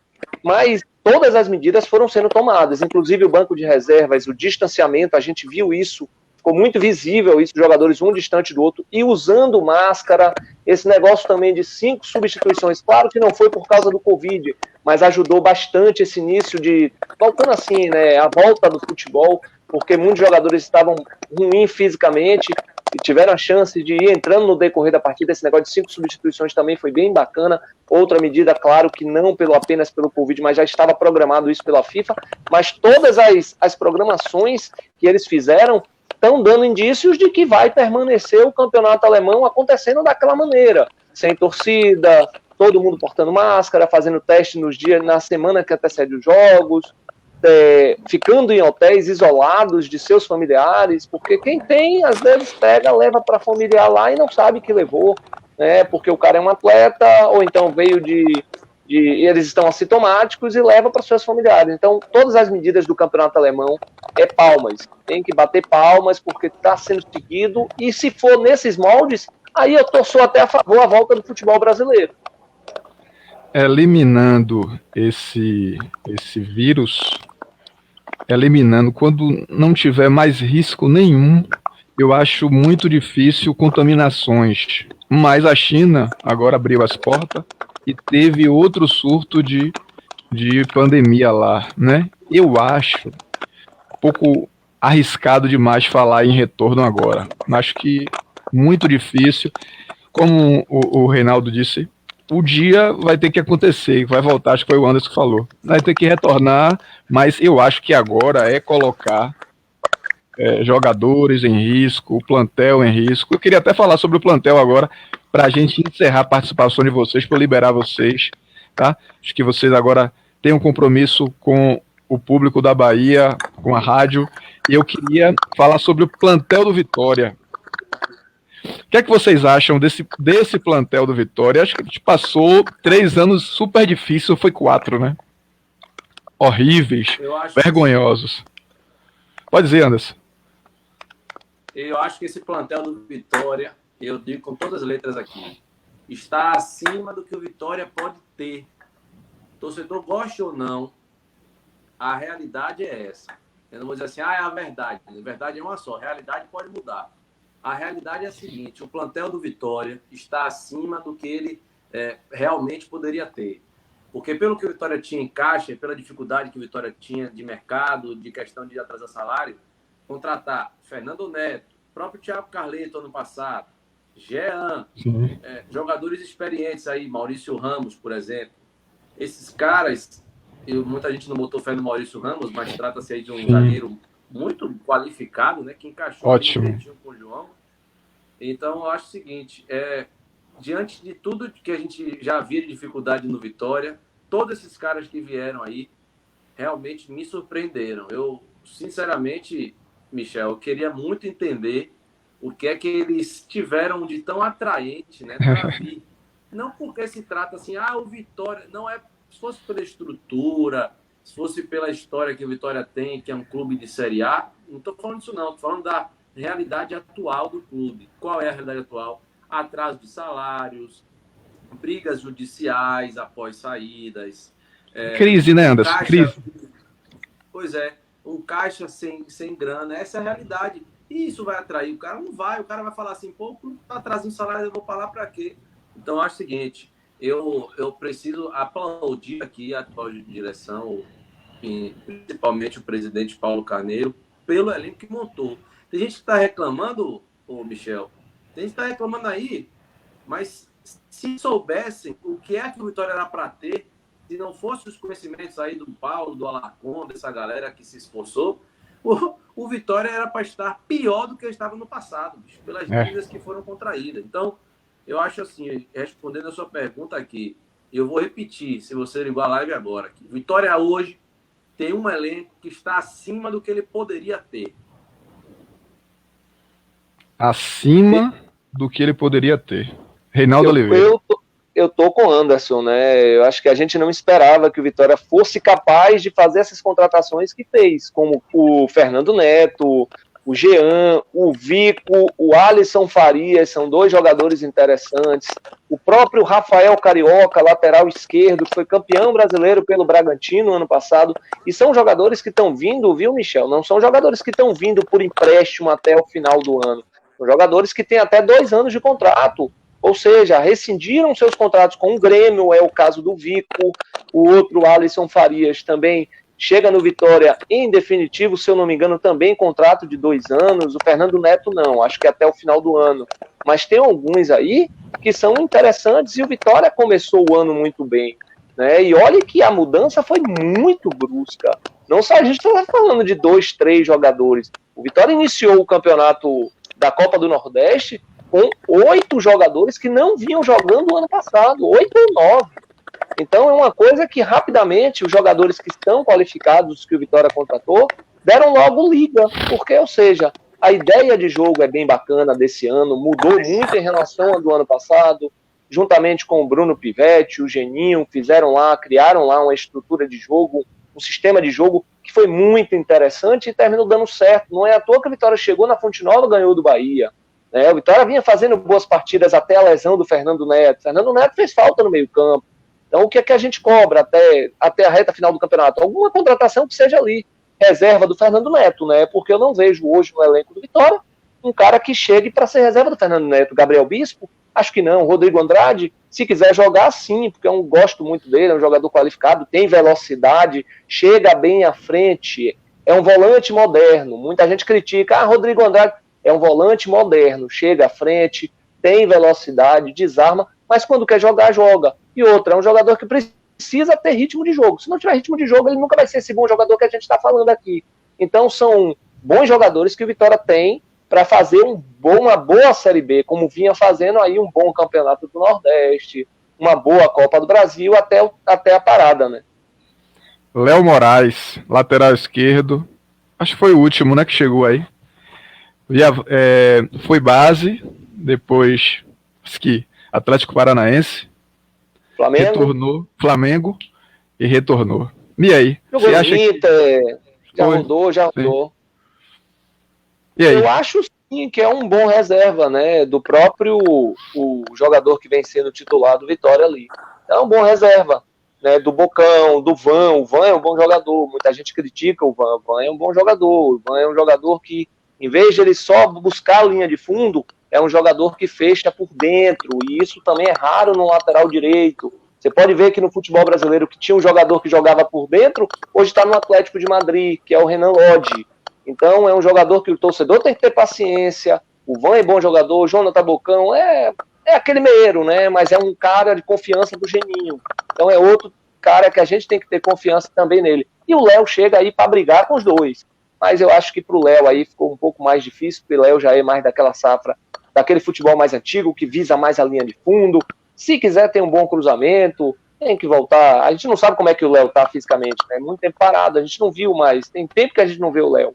mas todas as medidas foram sendo tomadas, inclusive o banco de reservas, o distanciamento, a gente viu isso, ficou muito visível isso, jogadores um distante do outro, e usando máscara, esse negócio também de 5 substituições, claro que não foi por causa do Covid, mas ajudou bastante esse início de, voltando assim, né, a volta do futebol, porque muitos jogadores estavam ruins fisicamente, e tiveram a chance de ir entrando no decorrer da partida. Esse negócio de 5 substituições também foi bem bacana. Outra medida, claro que não apenas pelo Covid, mas já estava programado isso pela FIFA, mas todas as programações que eles fizeram estão dando indícios de que vai permanecer o campeonato alemão acontecendo daquela maneira, sem torcida, todo mundo portando máscara, fazendo teste na semana que antecede os jogos, ficando em hotéis isolados de seus familiares, porque quem tem, às vezes leva para familiar lá e não sabe que levou, né, porque o cara é um atleta, ou então veio eles estão assintomáticos e leva para seus familiares. Então, todas as medidas do campeonato alemão palmas, tem que bater palmas, porque está sendo seguido, e se for nesses moldes, aí eu sou até a favor da volta do futebol brasileiro. Eliminando esse vírus, quando não tiver mais risco nenhum, eu acho muito difícil contaminações. Mas a China agora abriu as portas e teve outro surto de pandemia lá, né? Eu acho um pouco arriscado demais falar em retorno agora. Acho que muito difícil. Como o Reinaldo disse, o dia vai ter que acontecer, vai voltar, acho que foi o Anderson que falou. Vai ter que retornar, mas eu acho que agora é colocar jogadores em risco, o plantel em risco. Eu queria até falar sobre o plantel agora, para a gente encerrar a participação de vocês, para liberar vocês, tá? Acho que vocês agora têm um compromisso com o público da Bahia, com a rádio, e eu queria falar sobre o plantel do Vitória. O que é que vocês acham desse plantel do Vitória? Acho que a gente passou 3 anos super difíceis, foi 4, né? Horríveis, vergonhosos. Pode dizer, Anderson. Eu acho que esse plantel do Vitória eu digo com todas as letras aqui, está acima do que o Vitória pode ter. Torcedor goste ou não, a realidade é essa. Eu não vou dizer assim, é a verdade. A verdade é uma só, a realidade pode mudar. A realidade é a seguinte, o plantel do Vitória está acima do que ele realmente poderia ter. Porque pelo que o Vitória tinha em caixa, pela dificuldade que o Vitória tinha de mercado, de questão de atrasar salário, contratar Fernando Neto, próprio Thiago Carleto ano passado, Jean, jogadores experientes aí, Maurício Ramos, por exemplo. Esses caras, muita gente não botou fé no Maurício Ramos, mas trata-se aí de um zagueiro muito qualificado, né, que encaixou direitinho com o João. Então, eu acho o seguinte, diante de tudo que a gente já via de dificuldade no Vitória, todos esses caras que vieram aí realmente me surpreenderam. Eu, sinceramente, Michel, eu queria muito entender o que é que eles tiveram de tão atraente, né, para vir. Não porque se trata assim, o Vitória, não é, se fosse pela estrutura, se fosse pela história que o Vitória tem, que é um clube de Série A, não estou falando disso não, estou falando da realidade atual do clube. Qual é a realidade atual? Atraso de salários, brigas judiciais após saídas. Crise, né, Anderson? Caixa, crise. Pois é, um caixa sem grana, essa é a realidade. E isso vai atrair o cara? Não vai, o cara vai falar assim, pô, tá atrasando salário, eu vou falar para quê? Então, eu acho o seguinte, eu preciso aplaudir aqui a atual direção, principalmente o presidente Paulo Carneiro, pelo elenco que montou. Tem gente que está reclamando, Michel, tem gente que está reclamando aí, mas se soubessem o que é que o Vitória era para ter, se não fosse os conhecimentos aí do Paulo, do Alarcon, dessa galera que se esforçou, o Vitória era para estar pior do que estava no passado, bicho, pelas dívidas que foram contraídas. Então, eu acho assim, respondendo a sua pergunta aqui, eu vou repetir, se você ligar a live agora, que Vitória hoje tem um elenco que está acima do que ele poderia ter. Acima do que ele poderia ter. Reinaldo Oliveira. Eu tô com o Anderson, né? Eu acho que a gente não esperava que o Vitória fosse capaz de fazer essas contratações que fez, como o Fernando Neto, o Jean, o Vico, o Alisson Farias, são dois jogadores interessantes. O próprio Rafael Carioca, lateral esquerdo, que foi campeão brasileiro pelo Bragantino ano passado. E são jogadores que estão vindo, viu, Michel? Não são jogadores que estão vindo por empréstimo até o final do ano. São jogadores que têm até 2 anos de contrato. Ou seja, rescindiram seus contratos com o Grêmio, é o caso do Vico. O outro, Alisson Farias, também chega no Vitória em definitivo, se eu não me engano, também contrato de 2 anos. O Fernando Neto não, acho que até o final do ano. Mas tem alguns aí que são interessantes e o Vitória começou o ano muito bem, né? E olha que a mudança foi muito brusca. Não só a gente está falando de 2, 3 jogadores. O Vitória iniciou o campeonato da Copa do Nordeste com 8 jogadores que não vinham jogando o ano passado, 8 ou 9. Então é uma coisa que rapidamente os jogadores que estão qualificados que o Vitória contratou deram logo liga, porque, ou seja, a ideia de jogo é bem bacana desse ano, mudou muito em relação ao do ano passado, juntamente com o Bruno Pivetti, o Geninho, criaram lá uma estrutura de jogo, um sistema de jogo que foi muito interessante e terminou dando certo. Não é à toa que a Vitória chegou na Fonte Nova e ganhou do Bahia. O Vitória vinha fazendo boas partidas até a lesão do Fernando Neto. Fernando Neto fez falta no meio-campo. Então, o que é que a gente cobra até a reta final do campeonato? Alguma contratação que seja ali, reserva do Fernando Neto, né? Porque eu não vejo hoje no elenco do Vitória um cara que chegue para ser reserva do Fernando Neto. Gabriel Bispo? Acho que não. Rodrigo Andrade, se quiser jogar, sim, porque eu gosto muito dele, é um jogador qualificado, tem velocidade, chega bem à frente, é um volante moderno. Muita gente critica, Rodrigo Andrade é um volante moderno, chega à frente, tem velocidade, desarma, mas quando quer jogar, joga. E outra, é um jogador que precisa ter ritmo de jogo. Se não tiver ritmo de jogo, ele nunca vai ser esse bom jogador que a gente está falando aqui. Então, são bons jogadores que o Vitória tem para fazer uma boa Série B, como vinha fazendo aí um bom campeonato do Nordeste, uma boa Copa do Brasil, até a parada, né? Léo Moraes, lateral esquerdo, acho que foi o último, né, que chegou aí. Foi base, depois Atlético Paranaense, Flamengo e retornou. E aí? Jogou no Inter, já rodou. E aí? Eu acho que é um bom reserva, né, do próprio o jogador que vem sendo titular do Vitória ali. É um bom reserva, né, do Bocão, do Van. O Van é um bom jogador, muita gente critica o Van é um bom jogador. O Van é um jogador que, em vez de ele só buscar a linha de fundo, é um jogador que fecha por dentro, e isso também é raro no lateral direito. Você pode ver que no futebol brasileiro que tinha um jogador que jogava por dentro, hoje está no Atlético de Madrid, que é o Renan Lodge. Então é um jogador que o torcedor tem que ter paciência. O Van é bom jogador, o Jonathan Bocão é aquele meieiro, né? Mas é um cara de confiança do Geninho. Então é outro cara que a gente tem que ter confiança também nele. E o Léo chega aí para brigar com os dois. Mas eu acho que para o Léo aí ficou um pouco mais difícil, porque o Léo já é mais daquela safra, daquele futebol mais antigo, que visa mais a linha de fundo. Se quiser ter um bom cruzamento, tem que voltar. A gente não sabe como é que o Léo tá fisicamente, né? Muito tempo parado, a gente não viu mais. Tem tempo que a gente não vê o Léo.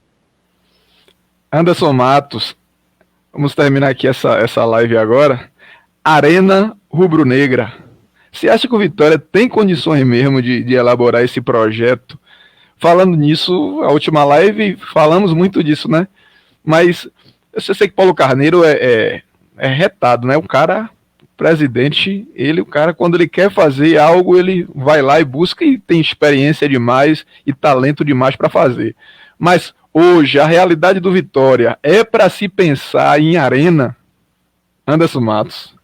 Anderson Matos, vamos terminar aqui essa live agora. Arena Rubro-Negra. Você acha que o Vitória tem condições mesmo de elaborar esse projeto? Falando nisso, a última live falamos muito disso, né? Mas eu sei que Paulo Carneiro é retado, né? O cara, presidente, o cara, quando ele quer fazer algo, ele vai lá e busca e tem experiência demais e talento demais para fazer. Mas hoje, a realidade do Vitória é para se pensar em arena? Anderson Matos.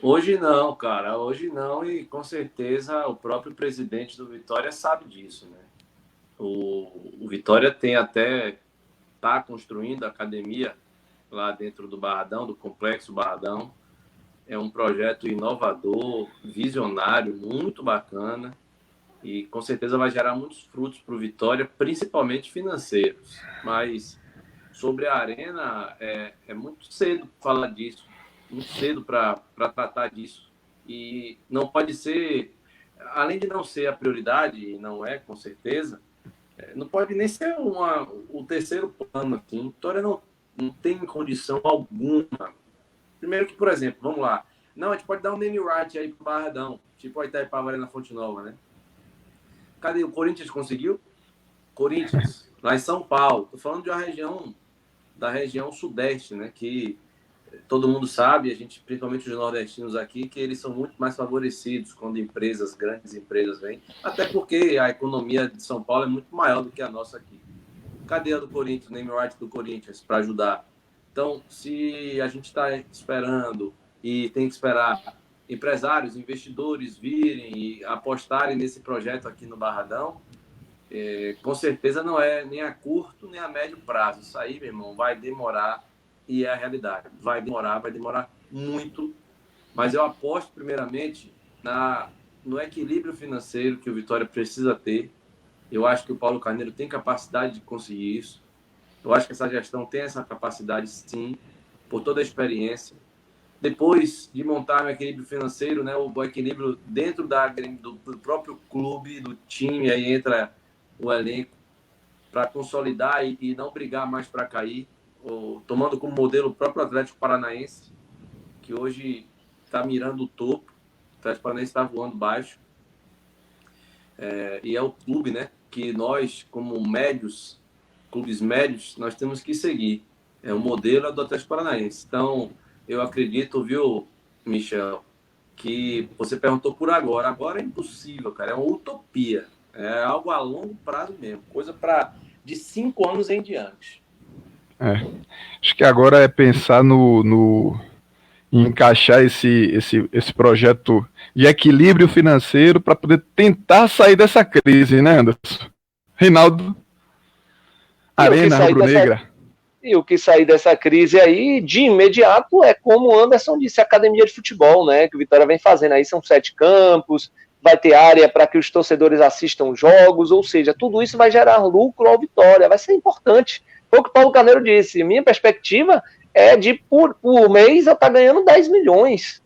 Hoje não, cara. Hoje não, e com certeza o próprio presidente do Vitória sabe disso, né? O Vitória tá construindo a academia lá dentro do Barradão, do Complexo Barradão. É um projeto inovador, visionário, muito bacana, e com certeza vai gerar muitos frutos para o Vitória, principalmente financeiros. Mas sobre a arena, é muito cedo falar disso, muito cedo para tratar disso. E não pode ser, além de não ser a prioridade, e não é, com certeza, não pode nem ser o terceiro plano aqui. O Vitória não tem condição alguma. Primeiro que, por exemplo, vamos lá. Não, a gente pode dar um name right aí pro Barradão, tipo a Itaipava ali na Fonte Nova, né? Cadê? O Corinthians conseguiu? Corinthians, lá em São Paulo. Tô falando de uma da região sudeste, né? Que todo mundo sabe, a gente, principalmente os nordestinos aqui, que eles são muito mais favorecidos quando grandes empresas vêm. Até porque a economia de São Paulo é muito maior do que a nossa aqui. Cadê a do Corinthians, name right do Corinthians, para ajudar? Então, se a gente está esperando e tem que esperar empresários, investidores virem e apostarem nesse projeto aqui no Barradão, com certeza não é nem a curto nem a médio prazo. Isso aí, meu irmão, vai demorar, e é a realidade. Vai demorar muito, mas eu aposto primeiramente no equilíbrio financeiro que o Vitória precisa ter. Eu acho que o Paulo Carneiro tem capacidade de conseguir isso. Eu acho que essa gestão tem essa capacidade, sim, por toda a experiência. Depois de montar um equilíbrio financeiro, né, o equilíbrio dentro do próprio clube, do time, aí entra o elenco, para consolidar e não brigar mais para cair, tomando como modelo o próprio Atlético Paranaense, que hoje está mirando o topo. O Atlético Paranaense está voando baixo. E é o clube, né, que nós, como clubes médios, nós temos que seguir. O modelo do Atlético Paranaense. Então, eu acredito, viu, Michel, que você perguntou por agora. Agora é impossível, cara. É uma utopia. É algo a longo prazo mesmo. Coisa de 5 anos em diante. Acho que agora é pensar em encaixar esse projeto de equilíbrio financeiro para poder tentar sair dessa crise, né, Anderson? Reinaldo, Arena Rubro-Negra. E o que sair dessa crise aí, de imediato, é como o Anderson disse, a academia de futebol, né, que o Vitória vem fazendo aí, são 7 campos, vai ter área para que os torcedores assistam jogos, ou seja, tudo isso vai gerar lucro ao Vitória, vai ser importante. Foi o que o Paulo Carneiro disse, minha perspectiva é de, por mês, eu estar ganhando 10 milhões,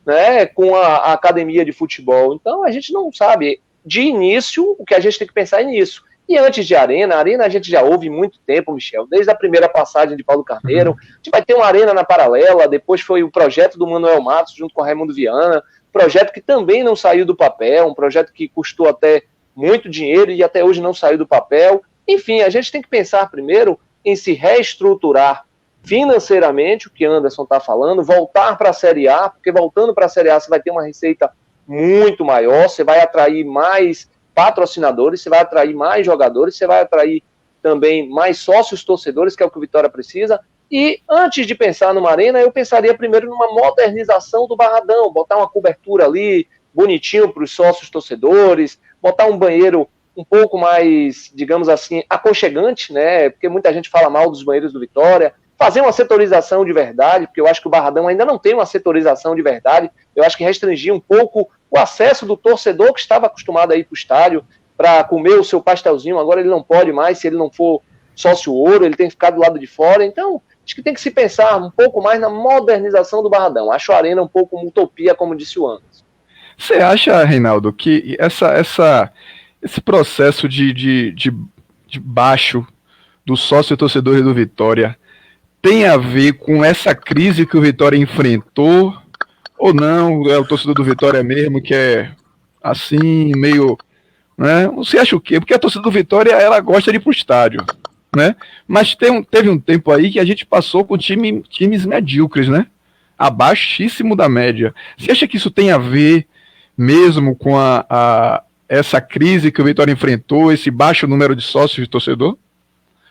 né, com a academia de futebol. Então, a gente não sabe, de início, o que a gente tem que pensar é nisso. E antes de Arena a gente já ouve muito tempo, Michel, desde a primeira passagem de Paulo Carneiro, a gente vai ter uma Arena na Paralela, depois foi o projeto do Manuel Matos, junto com o Raimundo Viana, projeto que também não saiu do papel, um projeto que custou até muito dinheiro e até hoje não saiu do papel. Enfim, a gente tem que pensar primeiro em se reestruturar financeiramente, o que Anderson está falando, voltar para a Série A, porque voltando para a Série A você vai ter uma receita muito maior, você vai atrair mais patrocinadores, você vai atrair mais jogadores, você vai atrair também mais sócios torcedores, que é o que o Vitória precisa. E antes de pensar numa arena, eu pensaria primeiro numa modernização do Barradão, botar uma cobertura ali bonitinho para os sócios torcedores, botar um banheiro um pouco mais, digamos assim, aconchegante, né? Porque muita gente fala mal dos banheiros do Vitória. Fazer uma setorização de verdade, porque eu acho que o Barradão ainda não tem uma setorização de verdade. Eu acho que restringir um pouco o acesso do torcedor que estava acostumado a ir para o estádio para comer o seu pastelzinho. Agora ele não pode mais, se ele não for sócio ouro, ele tem que ficar do lado de fora. Então, acho que tem que se pensar um pouco mais na modernização do Barradão. Acho a arena um pouco uma utopia, como disse o Anderson. Você acha, Reinaldo, que esse processo de baixo do sócio torcedor do Vitória tem a ver com essa crise que o Vitória enfrentou, ou não? É o torcedor do Vitória mesmo que é assim, meio, né? Você acha o quê? Porque a torcida do Vitória, ela gosta de ir pro estádio, né? Mas teve um tempo aí que a gente passou com times medíocres, né? Abaixíssimo da média. Você acha que isso tem a ver mesmo com essa crise que o Vitória enfrentou, esse baixo número de sócios de torcedor?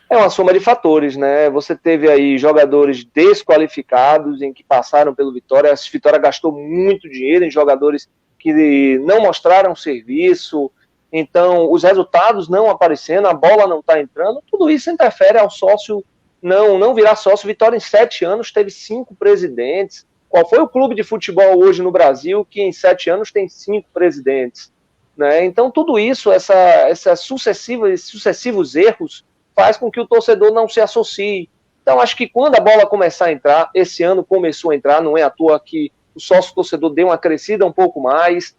É uma soma de fatores, né? Você teve aí jogadores desqualificados em que passaram pelo Vitória. A Vitória gastou muito dinheiro em jogadores que não mostraram serviço. Então, os resultados não aparecendo, a bola não está entrando. Tudo isso interfere ao sócio não virar sócio. Vitória, em 7 anos, teve 5 presidentes. Qual foi o clube de futebol hoje no Brasil que em 7 anos tem 5 presidentes? Né? Então, tudo isso, esses sucessivos erros, faz com que o torcedor não se associe. Então, acho que quando a bola começar a entrar, esse ano começou a entrar, não é à toa que o sócio-torcedor deu uma crescida um pouco mais.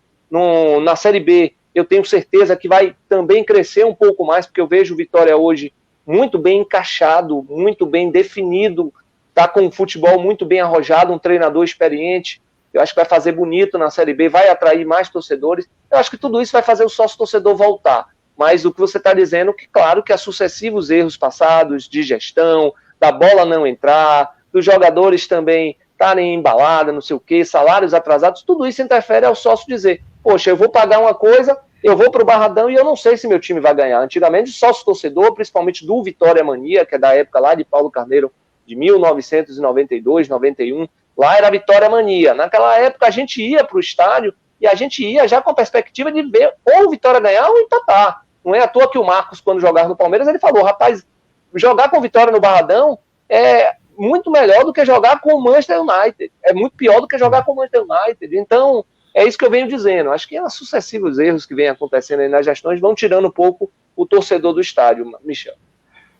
Na Série B, eu tenho certeza que vai também crescer um pouco mais, porque eu vejo o Vitória hoje muito bem encaixado, muito bem definido, está com um futebol muito bem arrojado, um treinador experiente. Eu acho que vai fazer bonito na Série B, vai atrair mais torcedores. Eu acho que tudo isso vai fazer o sócio-torcedor voltar. Mas o que você está dizendo, que claro que há sucessivos erros passados de gestão, da bola não entrar, dos jogadores também estarem em balada, não sei o quê, salários atrasados, tudo isso interfere ao sócio dizer, poxa, eu vou pagar uma coisa, eu vou para o Barradão e eu não sei se meu time vai ganhar. Antigamente, o sócio-torcedor, principalmente do Vitória Mania, que é da época lá de Paulo Carneiro, de 1992, 91, lá era Vitória Mania. Naquela época, a gente ia para o estádio e a gente ia já com a perspectiva de ver ou o Vitória ganhar ou empatar. Não é à toa que o Marcos, quando jogava no Palmeiras, ele falou, rapaz, jogar com Vitória no Barradão é muito melhor do que jogar com o Manchester United. É muito pior do que jogar com o Manchester United. Então, é isso que eu venho dizendo. Acho que os sucessivos erros que vêm acontecendo aí nas gestões vão tirando um pouco o torcedor do estádio, Michel.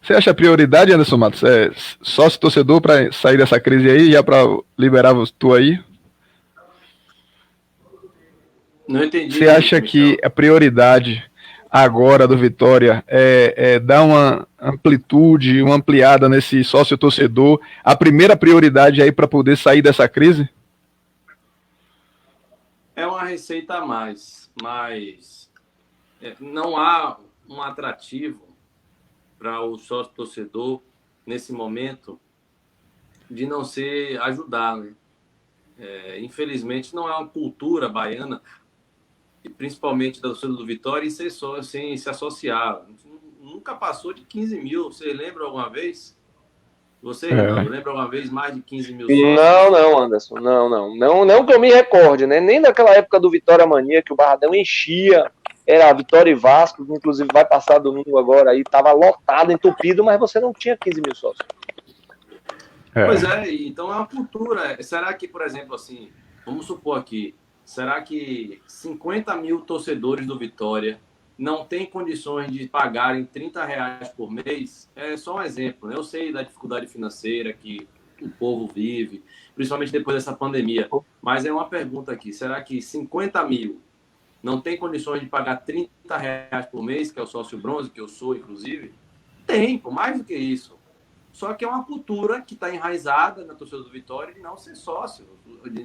Você acha a prioridade, Anderson Matos, sócio torcedor para sair dessa crise aí, já para liberar tu aí? Não entendi. Você acha que a prioridade agora do Vitória é dar uma amplitude, uma ampliada nesse sócio-torcedor, a primeira prioridade aí para poder sair dessa crise? É uma receita a mais, mas não há um atrativo para o sócio-torcedor nesse momento de não ser ajudar, né? Infelizmente não é uma cultura baiana, principalmente da torcida do Vitória, em ser só sem se associar. Nunca passou de 15 mil. Você lembra alguma vez? Você, Renato, lembra alguma vez mais de 15 mil sócios? Não, Anderson. Não que eu me recorde, né? Nem daquela época do Vitória Mania, que o Barradão enchia, era Vitória e Vasco, que inclusive vai passar domingo agora aí, tava lotado, entupido, mas você não tinha 15 mil sócios. Pois é, então é uma cultura. Será que, por exemplo, assim, vamos supor aqui, será que 50 mil torcedores do Vitória não têm condições de pagarem R$30 por mês? É só um exemplo, né? Eu sei da dificuldade financeira que o povo vive, principalmente depois dessa pandemia. Mas é uma pergunta aqui, será que 50 mil não tem condições de pagar R$30 por mês, que é o sócio bronze, que eu sou, inclusive? Tem, por mais do que isso. Só que é uma cultura que está enraizada na torcida do Vitória de não ser sócio,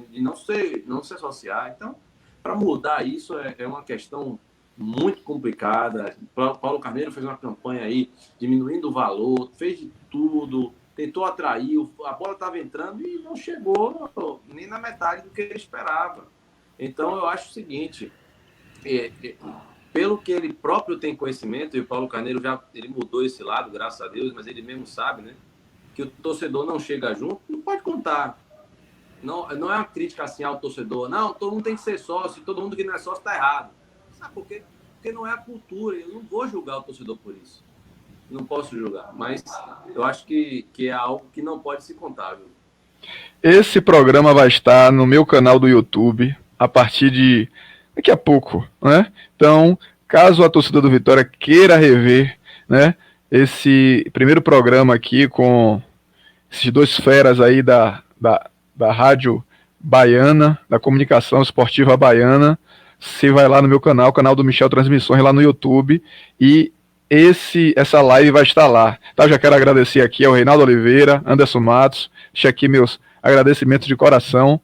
de não se associar. Então, para mudar isso é uma questão muito complicada. Paulo Carneiro fez uma campanha aí, diminuindo o valor, fez de tudo, tentou atrair, a bola estava entrando e não chegou nem na metade do que ele esperava. Então, eu acho o seguinte, pelo que ele próprio tem conhecimento, e o Paulo Carneiro ele mudou esse lado, graças a Deus, mas ele mesmo sabe, né, que o torcedor não chega junto, não pode contar. Não é uma crítica assim ao torcedor. Não, todo mundo tem que ser sócio, todo mundo que não é sócio está errado. Sabe por quê? Porque não é a cultura. Eu não vou julgar o torcedor por isso. Não posso julgar. Mas eu acho que é algo que não pode se contar, viu? Esse programa vai estar no meu canal do YouTube a partir de daqui a pouco, né? Então, caso a torcida do Vitória queira rever, né, esse primeiro programa aqui com esses dois feras aí da rádio baiana, da comunicação esportiva baiana, você vai lá no meu canal, canal do Michel Transmissões, lá no YouTube, e essa live vai estar lá. Tá? Já quero agradecer aqui ao Reinaldo Oliveira, Anderson Matos, deixa aqui meus agradecimentos de coração.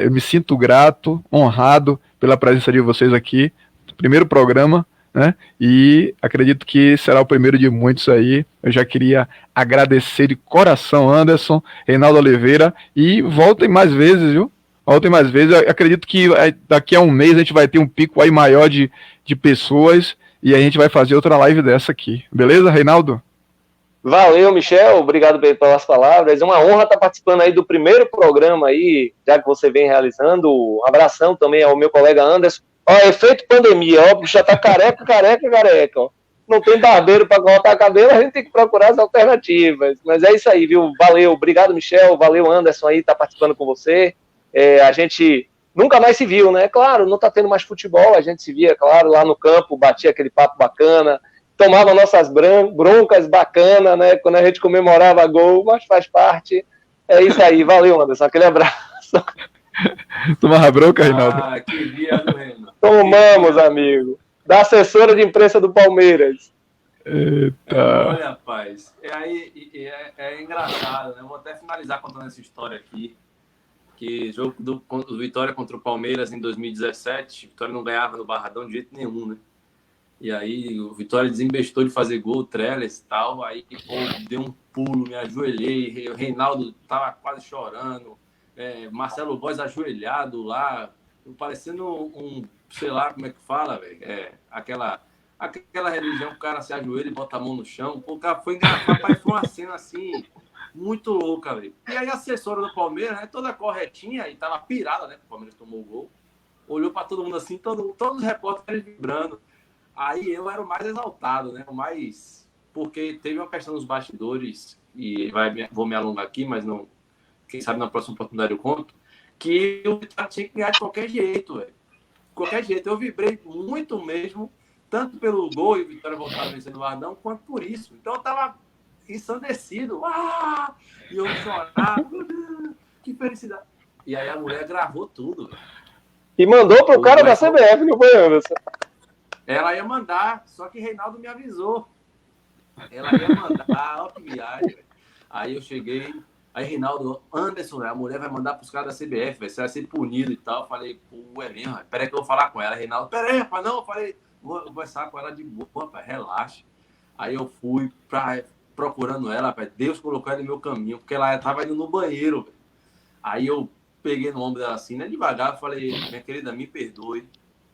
Eu me sinto grato, honrado pela presença de vocês aqui, primeiro programa, né? E acredito que será o primeiro de muitos aí. Eu já queria agradecer de coração, Anderson, Reinaldo Oliveira, e voltem mais vezes, viu? Voltem mais vezes. Eu acredito que daqui a um mês a gente vai ter um pico aí maior de pessoas e a gente vai fazer outra live dessa aqui. Beleza, Reinaldo? Valeu, Michel. Obrigado pelas palavras. É uma honra estar participando aí do primeiro programa aí, já que você vem realizando. Um abração também ao meu colega Anderson. Ó, efeito pandemia, ó, já tá careca, ó. Não tem barbeiro para cortar cabelo, a gente tem que procurar as alternativas. Mas é isso aí, viu? Valeu, obrigado, Michel, valeu, Anderson aí, tá participando com você. A gente nunca mais se viu, né? Claro, não tá tendo mais futebol, a gente se via, claro, lá no campo, batia aquele papo bacana, tomava nossas broncas bacana, né? Quando a gente comemorava gol, mas faz parte. É isso aí, valeu, Anderson, aquele abraço. Tomava bronca, Reinaldo? Que dia, Renan. Tomamos, amigo. Da assessora de imprensa do Palmeiras. Eita. Olha, rapaz, é engraçado, né? Eu vou até finalizar contando essa história aqui. Que jogo do Vitória contra o Palmeiras em 2017, Vitória não ganhava no Barradão de jeito nenhum, né? E aí o Vitória desembestou de fazer gol, o Trellis e tal, aí pô, deu um pulo, me ajoelhei, o Reinaldo tava quase chorando, Marcelo Boz ajoelhado lá, parecendo sei lá como é que fala, velho, aquela religião que o cara se ajoelha e bota a mão no chão, pô, o cara foi engraçado, foi uma cena assim, muito louca, velho. E aí a assessora do Palmeiras, né, toda corretinha, e tava pirada, né, que o Palmeiras tomou o gol, olhou pra todo mundo assim, todos os repórteres vibrando. Aí eu era o mais exaltado, né, porque teve uma questão nos bastidores, e vou me alongar aqui, mas não, quem sabe na próxima oportunidade eu conto, que o Vitória tinha que ganhar de qualquer jeito, velho. Qualquer jeito. Eu vibrei muito mesmo, tanto pelo gol e o Vitória voltar a vencer no Bardão, quanto por isso. Então eu tava ensandecido. E eu chorava. Que felicidade. E aí a mulher gravou tudo. Véio. E mandou pro cara da CBF, não foi, Anderson? Ela ia mandar, só que Reinaldo me avisou. Ela ia mandar, ó que viagem. Véio. Aí eu cheguei, aí Reinaldo, Anderson, a mulher vai mandar pros caras da CBF, véio, você vai ser punido e tal. Eu falei, pô, é mesmo? Peraí que eu vou falar com ela. Reinaldo, peraí, rapaz, não. Eu falei, vou conversar com ela de boa, rapaz, relaxa. Aí eu fui procurando ela, rapaz. Deus colocou ela no meu caminho, porque ela tava indo no banheiro, véio. Aí eu peguei no ombro dela assim, né, devagar, falei, minha querida, me perdoe,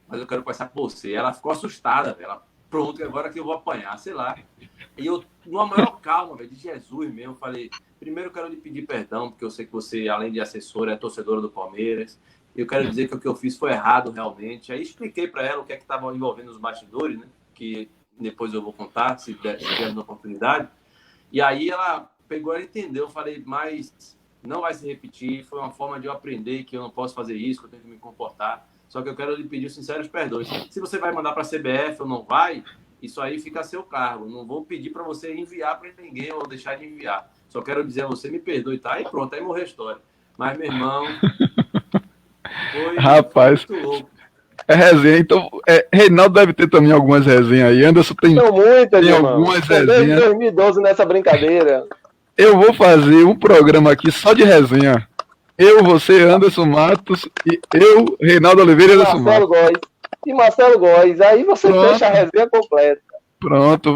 mas eu quero conversar com você. Ela ficou assustada, véio. Ela, pronto, agora que eu vou apanhar, sei lá. E eu, numa maior calma, véio, de Jesus mesmo, falei, primeiro eu quero lhe pedir perdão, porque eu sei que você, além de assessora, é torcedora do Palmeiras. Eu quero dizer que o que eu fiz foi errado, realmente. Aí expliquei para ela o que é que estava envolvendo os bastidores, né? Que depois eu vou contar, se tiver uma oportunidade. E aí ela pegou e entendeu. Eu falei, mas não vai se repetir. Foi uma forma de eu aprender que eu não posso fazer isso, que eu tenho que me comportar. Só que eu quero lhe pedir sinceros perdões. Se você vai mandar para a CBF ou não vai, isso aí fica a seu cargo. Não vou pedir para você enviar para ninguém ou deixar de enviar. Só quero dizer a você, me perdoe, tá? E pronto, aí morreu a história. Mas, meu irmão... Rapaz, muito louco. É resenha, então Reinaldo deve ter também algumas resenhas aí. Anderson tem muitas, algumas resenhas. Desde 2012 nessa brincadeira. Eu vou fazer um programa aqui só de resenha. Eu, você, Anderson Matos, e eu, Reinaldo Oliveira e Anderson Marcelo Matos. Góes. e Marcelo Góes. Aí você Pronto. fecha a resenha completa. Pronto,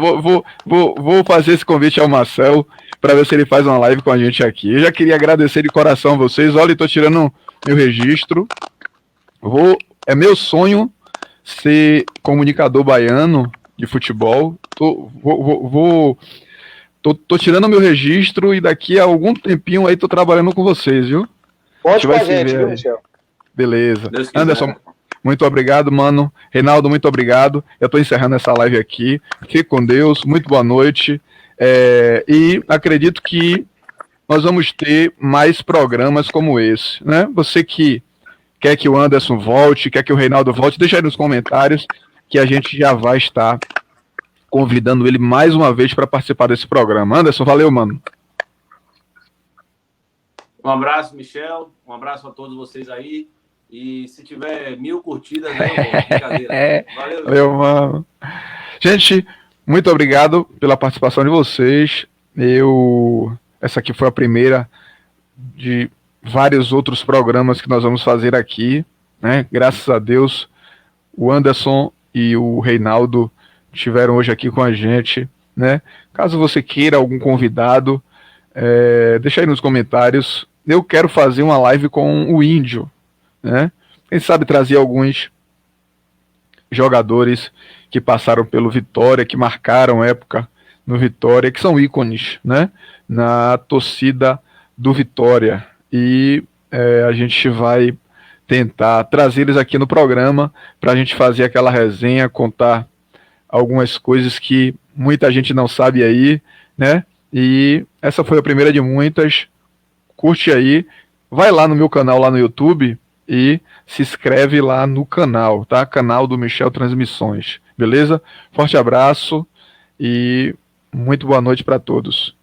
vou fazer esse convite ao Marcel para ver se ele faz uma live com a gente aqui. Eu já queria agradecer de coração a vocês. Olha, estou tirando meu registro. É meu sonho ser comunicador baiano de futebol. Tô tirando meu registro e daqui a algum tempinho aí tô trabalhando com vocês, viu? Conte com a gente, viu, Michel? Beleza. Anderson, muito obrigado, mano. Reinaldo, muito obrigado. Eu tô encerrando essa live aqui. Fique com Deus. Muito boa noite. E acredito que nós vamos ter mais programas como esse, né? Você que quer que o Anderson volte, quer que o Reinaldo volte, deixa aí nos comentários que a gente já vai estar convidando ele mais uma vez para participar desse programa. Anderson, valeu, mano. Um abraço, Michel. Um abraço a todos vocês aí. E se tiver 1000 curtidas, né, brincadeira. Valeu, mano. Gente, muito obrigado pela participação de vocês. Essa aqui foi a primeira de vários outros programas que nós vamos fazer aqui, né? Graças a Deus, o Anderson e o Reinaldo estiveram hoje aqui com a gente, né? Caso você queira algum convidado, deixa aí nos comentários. Eu quero fazer uma live com o Índio, né? Quem sabe trazer alguns jogadores que passaram pelo Vitória, que marcaram época no Vitória, que são ícones, né? Na torcida do Vitória. E a gente vai tentar trazer eles aqui no programa para a gente fazer aquela resenha, contar algumas coisas que muita gente não sabe aí, né? E essa foi a primeira de muitas. Curte aí, vai lá no meu canal lá no YouTube e se inscreve lá no canal, tá? Canal do Michel Transmissões, beleza? Forte abraço e muito boa noite para todos.